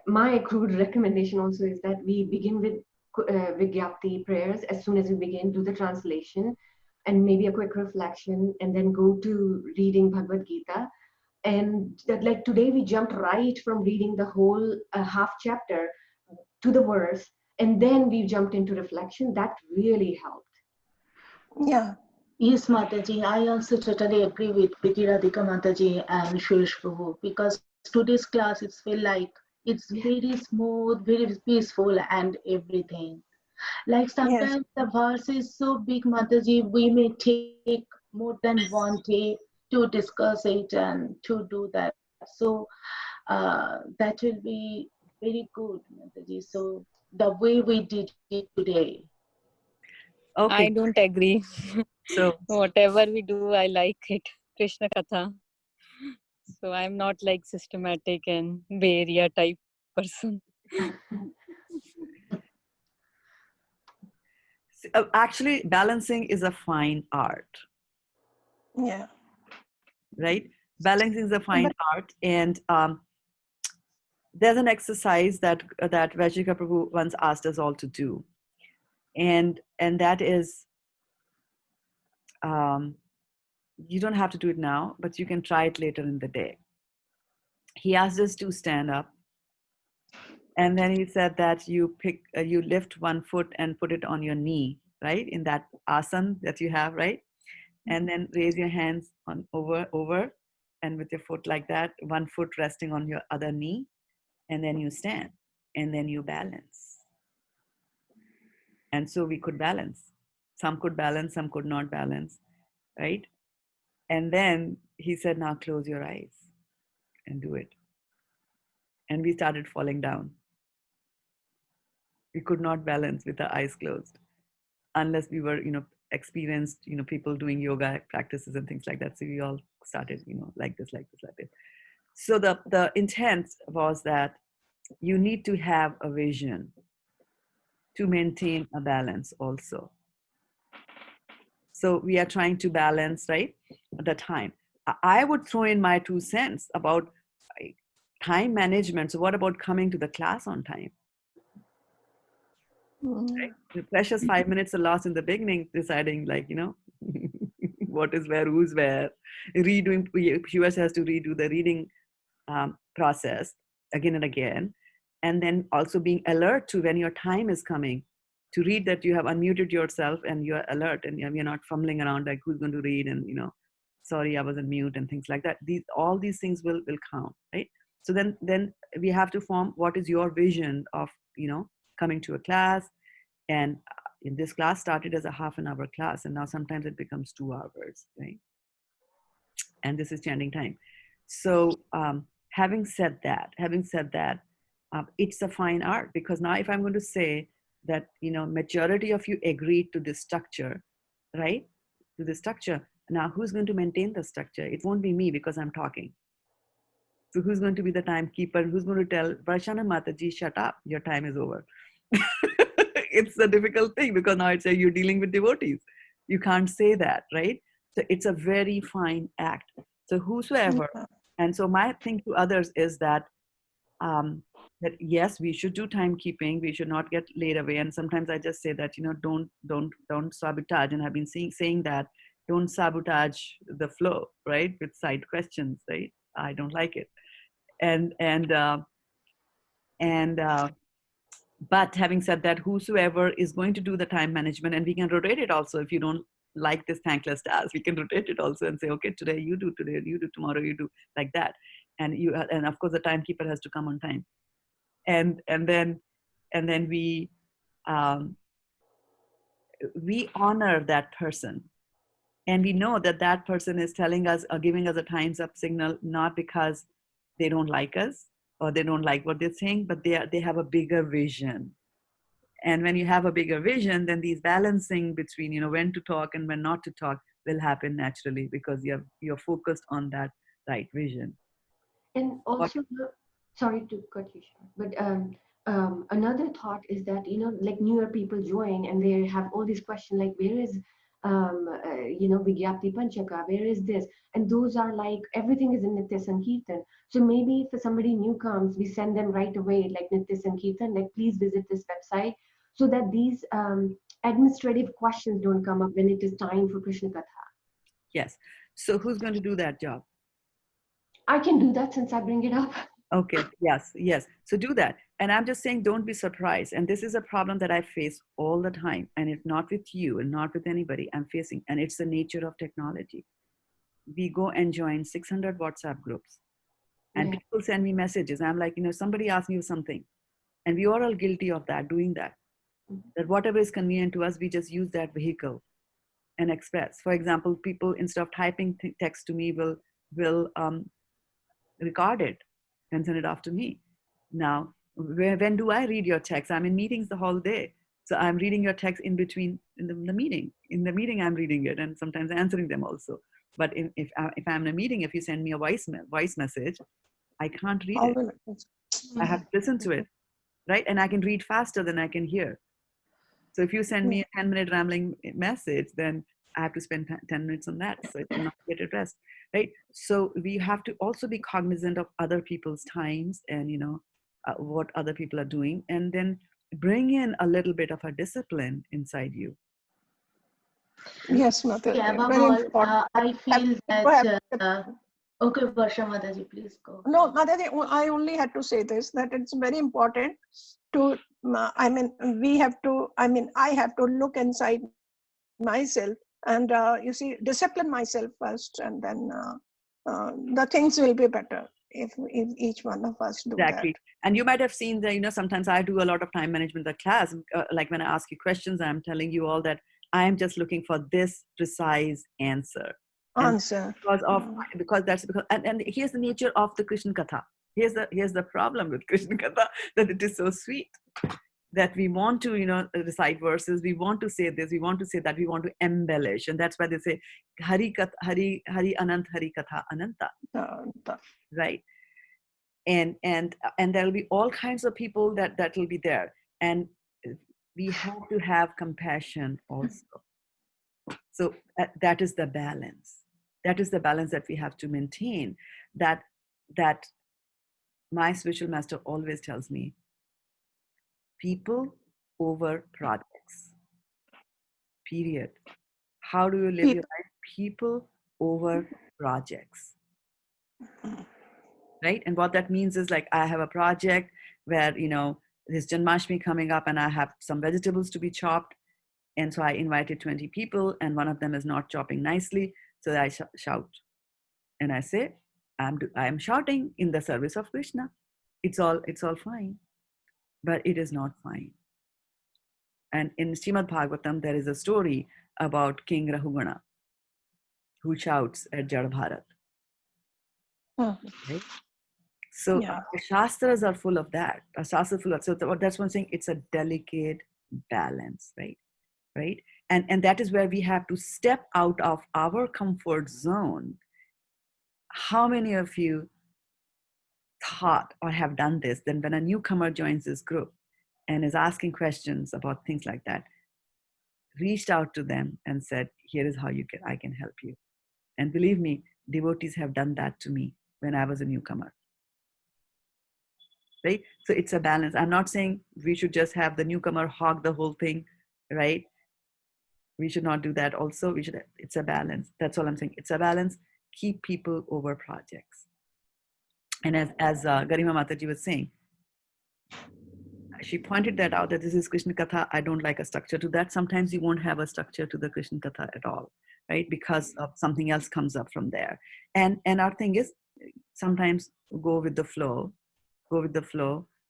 Speaker 4: my crude recommendation also is that we begin with Vigyapti prayers as soon as we begin, do the translation and maybe a quick reflection, and then go to reading Bhagavad Gita. And that, like today, we jumped right from reading the whole half chapter to the verse, and then we jumped into reflection. That really helped.
Speaker 3: Yeah.
Speaker 1: Yes, Mataji, I also totally agree with Priti Radhika Mataji and Suresh Prabhu because today's class it's feel like it's
Speaker 4: Yeah.
Speaker 1: very smooth, very peaceful and everything. Like
Speaker 3: Yes.
Speaker 1: sometimes the verse is so big, Mataji, we may take more than one day to discuss it and to do that. So that will be very good, Mataji. So the way we did it today.
Speaker 6: I
Speaker 2: Okay,
Speaker 6: don't agree.
Speaker 2: so
Speaker 6: Whatever we do, I like it. Krishna Katha. So I'm not like systematic and Bay Area type person.
Speaker 2: actually, balancing is a fine art,
Speaker 3: Yeah.
Speaker 2: right? Balancing is a fine
Speaker 3: But
Speaker 2: art, and there's an exercise that Vajika Prabhu once asked us all to do, and that is, um, you don't have to do it now, but you can try it later in the day. He asked us to stand up, and then he said that you lift one foot and put it on your knee, right, in that asana that you have, right, and then raise your hands on over, and with your foot like that, one foot resting on your other knee, and then you stand, and then you balance. And so we could balance. Some could balance, some could not balance, right? And then he said, now close your eyes and do it. And we started falling down. We could not balance with our eyes closed unless we were, experienced, people doing yoga practices and things like that. So we all started, like this, like this, like this. So the intent was that you need to have a vision to maintain a balance also. So we are trying to balance, right, the time. I would throw in my 2 cents about time management. So what about coming to the class on time?
Speaker 3: yeah.
Speaker 2: The precious 5 minutes are lost in the beginning, deciding like, what is where, who's where. Redoing, US has to redo the reading process again and again. And then also being alert to when your time is coming to read, that you have unmuted yourself and you're alert and you're not fumbling around like who's going to read and, sorry, I was on mute and things like that. All these things will count, right? So then we have to form what is your vision of, coming to a class. And in this class started as a half an hour class, and now sometimes it becomes 2 hours, right? And this is chanting time. So having said that, it's a fine art, because now if I'm going to say that, majority of you agreed to this structure, right? To this structure. Now who's going to maintain the structure? It won't be me because I'm talking. So who's going to be the timekeeper? Who's going to tell Varshana Mataji, shut up, your time is over? It's a difficult thing because now it's you're dealing with devotees. You can't say that, right? So it's a very fine act. So whosoever, and so my thing to others is that that yes, we should do timekeeping. We should not get laid away. And sometimes I just say that don't sabotage. And I've been saying that don't sabotage the flow, right? With side questions, right? I don't like it. And but having said that, whosoever is going to do the time management, and we can rotate it also. If you don't like this thankless task, we can rotate it also and say, okay, today you do, tomorrow you do, like that. And of course the timekeeper has to come on time. And then we honor that person, And we know that that person is telling us or giving us a time's up signal, not because they don't like us or they don't like what they're saying, but they have a bigger vision. And when you have a bigger vision, then these balancing between, when to talk and when not to talk will happen naturally, because you're focused on that right vision.
Speaker 4: And
Speaker 2: What?
Speaker 4: also, sorry to cut you short, but another thought is that, like newer people join and they have all these questions like, where is, Vigyapti Panchaka, where is this? And those are like, everything is in Nitya Sankirtan. So maybe if somebody new comes, we send them right away, like Nitya Sankirtan, like, please visit this website, so that these administrative questions don't come up when it is time for Krishna Katha.
Speaker 2: Yes. So who's going to do that job?
Speaker 4: I can do that since I bring it up.
Speaker 2: Okay. Yes. So do that. And I'm just saying, don't be surprised. And this is a problem that I face all the time. And it's not with you and not with anybody I'm facing. And it's the nature of technology. We go and join 600 WhatsApp groups. And
Speaker 4: Yeah.
Speaker 2: people send me messages. I'm like, somebody asked me something. And we are all guilty of that, doing that. That whatever is convenient to us, we just use that vehicle and express. For example, people, instead of typing text to me, will record it and send it off to me. Now, when do I read your text? I'm in meetings the whole day. So I'm reading your text in between in the meeting. In the meeting, I'm reading it and sometimes answering them also. But if I'm in a meeting, if you send me a voice message, I can't read it. I have to listen to it, right? And I can read faster than I can hear. So if you send me a 10-minute rambling message, then I have to spend 10 minutes on that. So it will not get addressed, right? So we have to also be cognizant of other people's times and, what other people are doing, and then bring in a little bit of a discipline inside you.
Speaker 3: Yes, Mother.
Speaker 1: Okay, above
Speaker 3: Very
Speaker 1: all,
Speaker 3: important.
Speaker 1: I feel that, okay, Varsha Mataji, please go.
Speaker 3: No, Mataji, I only had to say this, that it's very important to, we have to, I have to look inside myself and, you see, discipline myself first, and then the things will be better if each one of us do
Speaker 2: Exactly.
Speaker 3: that.
Speaker 2: And you might have seen that, sometimes I do a lot of time management in the class. Like when I ask you questions, I'm telling you all that I am just looking for this precise answer.
Speaker 3: Answer.
Speaker 2: And here's the nature of the Krishna Katha. Here's the problem with Krishna Katha, that it is so sweet. That we want to, recite verses, we want to say this, we want to say that, we want to embellish. And that's why they say, Hari Anant, Hari Katha Ananta. Right? And there'll be all kinds of people that will be there. And we have to have compassion also. So that is the balance. That is the balance that we have to maintain. That my spiritual master always tells me, people over projects. Period. How do you live your life? People over projects. Right? And what that means is, like, I have a project where, there's Janmashtami coming up and I have some vegetables to be chopped. And so I invited 20 people and one of them is not chopping nicely. So I shout. And I say, I'm shouting in the service of Krishna. It's all fine. But it is not fine. And in Srimad Bhagavatam, there is a story about King Rahugana, who shouts at Jada Bharat. Right? So the Shastras are full of that. So that's one thing. It's a delicate balance, right? And that is where we have to step out of our comfort zone. How many of you thought or have done this? Then when a newcomer joins this group and is asking questions about things like that, reached out to them and said, here is how I can help you. And believe me, devotees have done that to me when I was a newcomer. Right? So it's a balance. I'm not saying we should just have the newcomer hog the whole thing, right? We should not do that also. It's a balance. That's all I'm saying. It's a balance. Keep people over projects. And as Garima Mataji was saying, she pointed that out, that this is Krishna Katha. I don't like a structure to that. Sometimes you won't have a structure to the Krishna Katha at all, right? Because of something else comes up from there. And our thing is, sometimes go with the flow,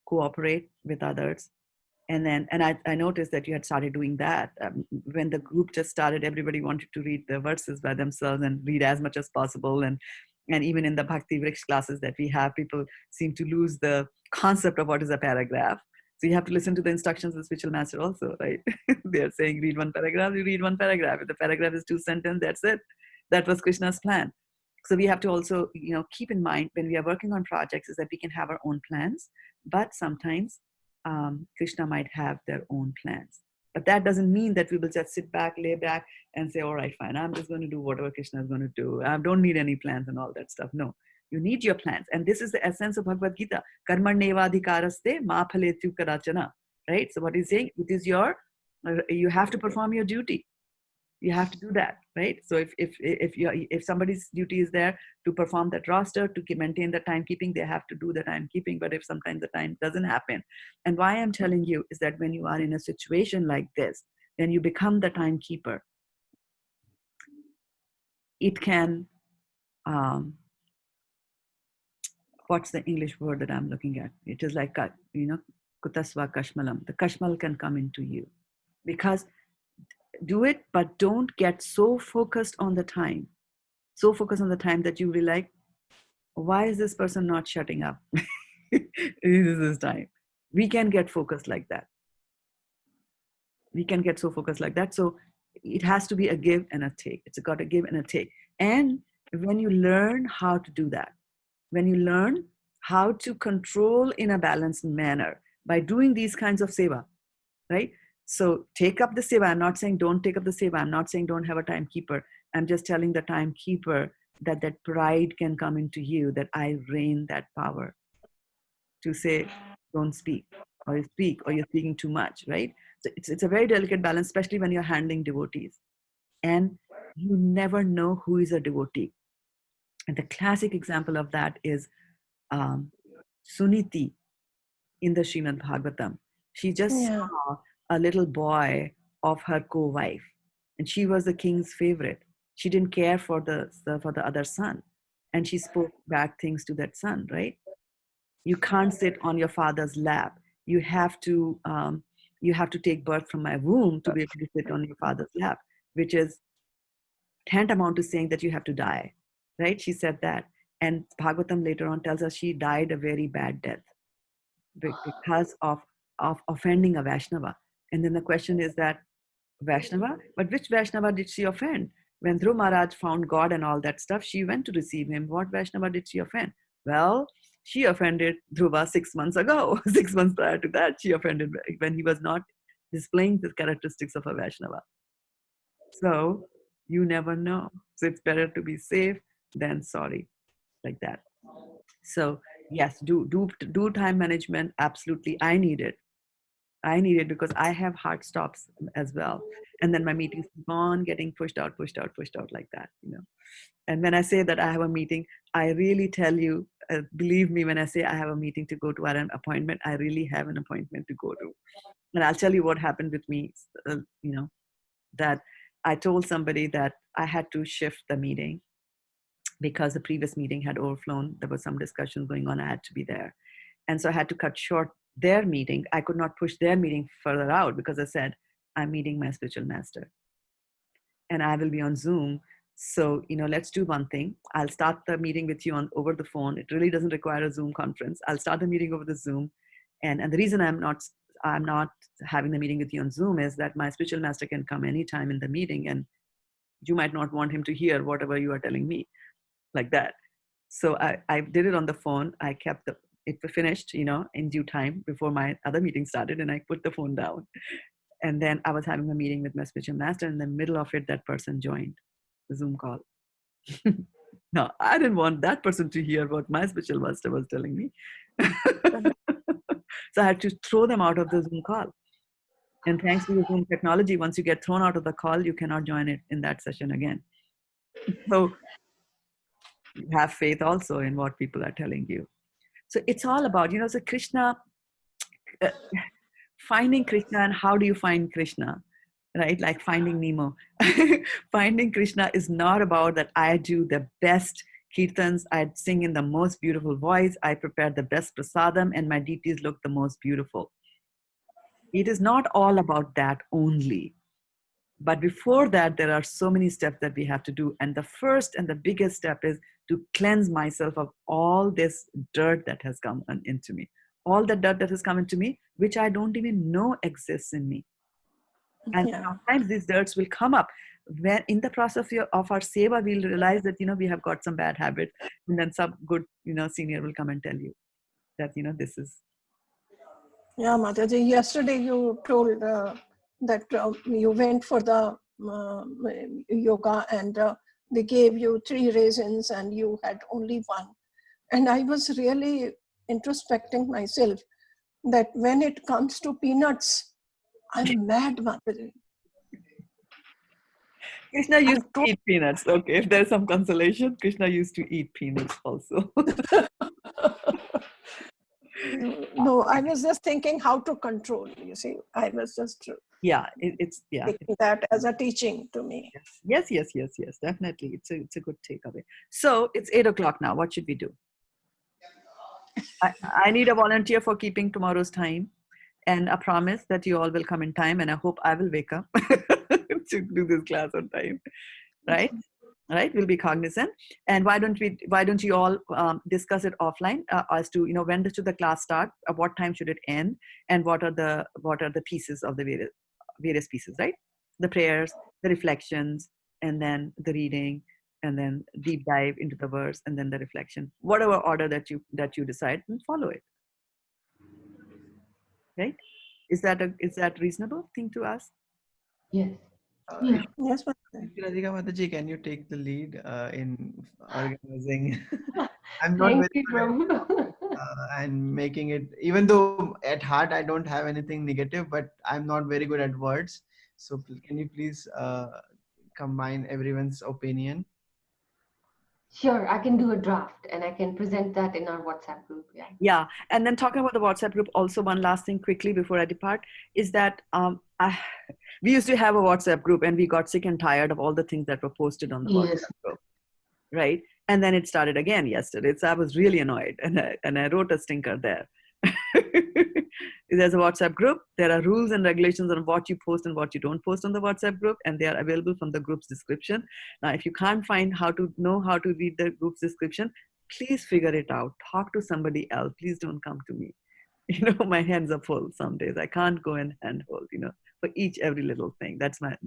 Speaker 2: cooperate with others, And I noticed that you had started doing that. When the group just started, everybody wanted to read the verses by themselves and read as much as possible. And even in the Bhakti Vriks classes that we have, people seem to lose the concept of what is a paragraph. So you have to listen to the instructions of the spiritual master also, right? They're saying read one paragraph, you read one paragraph. If the paragraph is 2 sentences, that's it. That was Krishna's plan. So we have to also, keep in mind when we are working on projects is that we can have our own plans, but sometimes Krishna might have their own plans. But that doesn't mean that we will just sit back, lay back, and say, all right, fine, I'm just going to do whatever Krishna is going to do. I don't need any plans and all that stuff. No, you need your plans. And this is the essence of Bhagavad Gita. Karmarnevadhikaraste ma phaletu karachana. Right? So what he's saying, it is you have to perform your duty. You have to do that, right? So if somebody's duty is there to perform that roster, to maintain the timekeeping, they have to do the timekeeping. But if sometimes the time doesn't happen, and why I'm telling you is that when you are in a situation like this, when you become the timekeeper, it can, what's the English word that I'm looking at? It is like, kutasva kashmalam. The kashmal can come into you, because do it, but don't get so focused on the time. So focused on the time that you will like, why is this person not shutting up? This is this time. We can get focused like that. We can get so focused like that. So it has to be a give and a take. It's got a give and a take. And when you learn how to do that, when you learn how to control in a balanced manner by doing these kinds of seva, right? So take up the seva. I'm not saying don't take up the seva. I'm not saying don't have a timekeeper. I'm just telling the timekeeper that pride can come into you, that I reign that power to say, don't speak, or you speak, or you're speaking too much, right? So it's a very delicate balance, especially when you're handling devotees. And you never know who is a devotee. And the classic example of that is Suniti in the Srimad Bhagavatam. She just saw a little boy of her co-wife, and she was the king's favorite. She didn't care for the other son, and she spoke bad things to that son, right? You can't sit on your father's lap. You have to take birth from my womb to be able to sit on your father's lap, which is tantamount to saying that you have to die, right? She said that. And Bhagavatam later on tells us she died a very bad death because of offending a Vaishnava. And then the question is that, Vaishnava? But which Vaishnava did she offend? When Dhruv Maharaj found God and all that stuff, she went to receive him. What Vaishnava did she offend? Well, she offended Dhruva 6 months ago. 6 months prior to that, she offended when he was not displaying the characteristics of a Vaishnava. So you never know. So it's better to be safe than sorry, like that. So yes, do time management. Absolutely, I need it. I need it because I have hard stops as well. And then my meetings keep on getting pushed out like that, And when I say that I have a meeting, I really tell you, believe me, when I say I have a meeting to go to or an appointment, I really have an appointment to go to. And I'll tell you what happened with me, that I told somebody that I had to shift the meeting because the previous meeting had overflown. There was some discussion going on. I had to be there. And so I had to cut short their meeting. I could not push their meeting further out because I said, I'm meeting my spiritual master and I will be on Zoom. So, let's do one thing. I'll start the meeting with you over the phone. It really doesn't require a Zoom conference. I'll start the meeting over the Zoom. And the reason I'm not having the meeting with you on Zoom is that my spiritual master can come anytime in the meeting and you might not want him to hear whatever you are telling me, like that. So I did it on the phone. I kept it finished, in due time before my other meeting started, and I put the phone down. And then I was having a meeting with my spiritual master. In the middle of it, that person joined the Zoom call. No, I didn't want that person to hear what my spiritual master was telling me. So I had to throw them out of the Zoom call. And thanks to the Zoom technology, once you get thrown out of the call, you cannot join it in that session again. So have faith also in what people are telling you. So it's all about, so Krishna, finding Krishna, and how do you find Krishna, right? Like finding Nemo. Finding Krishna is not about that I do the best kirtans, I sing in the most beautiful voice, I prepare the best prasadam, and my deities look the most beautiful. It is not all about that only. But before that, there are so many steps that we have to do. And the first and the biggest step is to cleanse myself of all this dirt that has come into me. All the dirt that has come into me, which I don't even know exists in me. And
Speaker 3: Yeah.
Speaker 2: sometimes these dirts will come up. When in the process of our seva, we'll realize that, we have got some bad habits. And then some good, senior will come and tell you that, this is.
Speaker 3: Yeah, Mataji, yesterday you told that you went for the yoga and they gave you 3 raisins and you had only 1. And I was really introspecting myself that when it comes to peanuts, I'm mad, Mataji.
Speaker 2: Krishna used to eat peanuts. Okay, if there's some consolation, Krishna used to eat peanuts also.
Speaker 3: No, I was just thinking how to control, you see. I was just taking that as a teaching to me.
Speaker 2: Yes, definitely. It's a good takeaway. So it's 8 o'clock now. What should we do? I need a volunteer for keeping tomorrow's time and a promise that you all will come in time, and I hope I will wake up to do this class on time. Right? We'll be cognizant. And why don't you all discuss it offline as to when should the class start, at what time should it end, and what are the pieces of the various pieces, right? The prayers, the reflections, and then the reading, and then deep dive into the verse, and then the reflection. Whatever order that you decide, and follow it. Right? Is that reasonable thing to ask?
Speaker 4: Yes.
Speaker 3: Yes,
Speaker 5: Radhika Mataji, can you take the lead in organizing? I'm not
Speaker 4: Thank
Speaker 5: very
Speaker 4: you,
Speaker 5: good at,
Speaker 4: Prabhu.
Speaker 5: and making it, even though at heart I don't have anything negative, but I'm not very good at words. So can you please combine everyone's opinion?
Speaker 4: Sure, I can do a draft and I can present that in our WhatsApp group. Yeah.
Speaker 2: Yeah. And then talking about the WhatsApp group, also one last thing quickly before I depart is that we used to have a WhatsApp group and we got sick and tired of all the things that were posted on the WhatsApp group. Right. And then it started again yesterday. So I was really annoyed and I wrote a stinker there. There's a WhatsApp group. There are rules and regulations on what you post and what you don't post on the WhatsApp group, and they are available from the group's description. Now, if you can't find how to read the group's description, please figure it out. Talk to somebody else. Please don't come to me. My hands are full some days. I can't go and handhold, for every little thing. That's my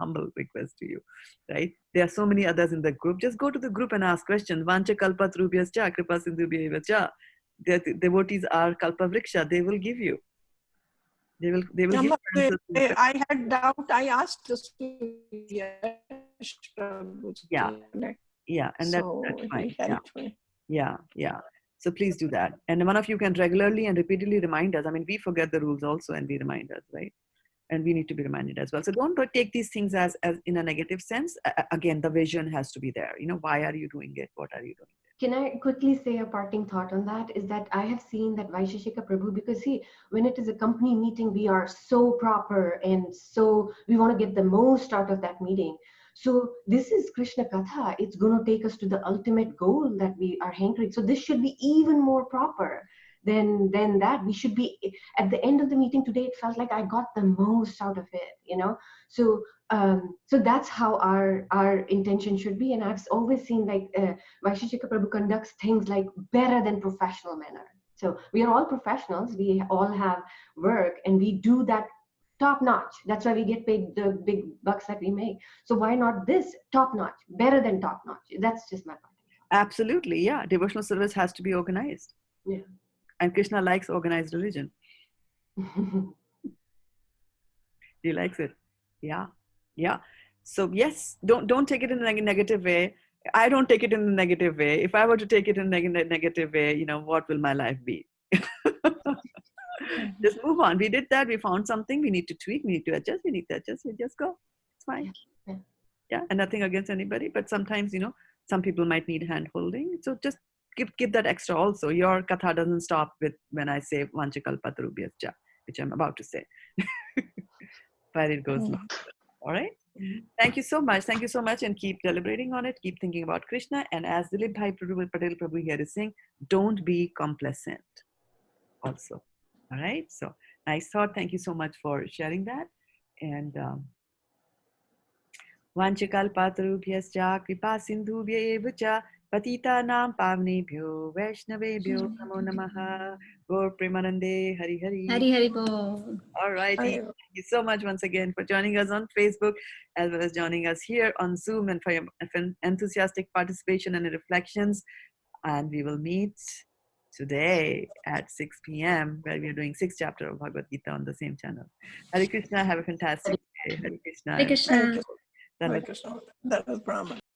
Speaker 2: humble request to you, right? There are so many others in the group. Just go to the group and ask questions. Vancha kalpatrubhyascha kripa sindhubhyeva. The devotees are kalpavriksha. They will give you. They will give answers.
Speaker 3: I had doubt. I asked this to
Speaker 2: Yeah, and
Speaker 3: so
Speaker 2: that's fine.
Speaker 3: he helped me.
Speaker 2: Yeah. So please do that. And one of you can regularly and repeatedly remind us. I mean, we forget the rules also, and we remind us, right? And we need to be reminded as well. So don't take these things as in a negative sense. Again, the vision has to be there. Why are you doing it? What are you doing?
Speaker 4: Can I quickly say a parting thought on that? Is that I have seen that Vaisheshika Prabhu, because see, when it is a company meeting, we are so proper and so we want to get the most out of that meeting. So this is Krishna Katha. It's going to take us to the ultimate goal that we are hankering. So this should be even more proper than that. We should be at the end of the meeting today. It felt like I got the most out of it, So so that's how our intention should be. And I've always seen like Vaisheshika Prabhu conducts things like better than professional manner. So we are all professionals. We all have work and we do that top notch. That's why we get paid the big bucks that we make. So why not this top notch, better than top notch? That's just my part.
Speaker 2: Absolutely. Yeah. Devotional service has to be organized.
Speaker 4: Yeah.
Speaker 2: And Krishna likes organized religion. He likes it. Yeah. So yes, don't take it in a negative way. I don't take it in a negative way. If I were to take it in a negative way, what will my life be? Just move on. We did that. We found something. We need to tweak. We need to adjust. We just go. It's fine. Yeah. And nothing against anybody. But sometimes, some people might need hand holding. So just give that extra also. Your katha doesn't stop with when I say vanchakalpatarubhyascha, which I'm about to say. But it goes on. All right. Thank you so much. Thank you so much. And keep deliberating on it. Keep thinking about Krishna. And as Dilip Bhai Patel Prabhu here is saying, don't be complacent also. All right. So nice thought. Thank you so much for sharing that. And Vanchakalpatarubhyascha kripa sindhubhya eva cha patitanam pavnebhyo vaishnavebhyo namo namaha. Gaur Premanande Hari Hari.
Speaker 9: Hari Hari Bol.
Speaker 2: All righty.
Speaker 3: Hari-
Speaker 2: Thank you so much once again for joining us on Facebook as well as joining us here on Zoom and for your enthusiastic participation and reflections. And we will meet today at 6 p.m. where we are doing 6th chapter of Bhagavad Gita on the same channel. Hare Krishna. Have a fantastic day. Hare Krishna.
Speaker 9: Hare Krishna.
Speaker 3: Hare Krishna. That was Brahman.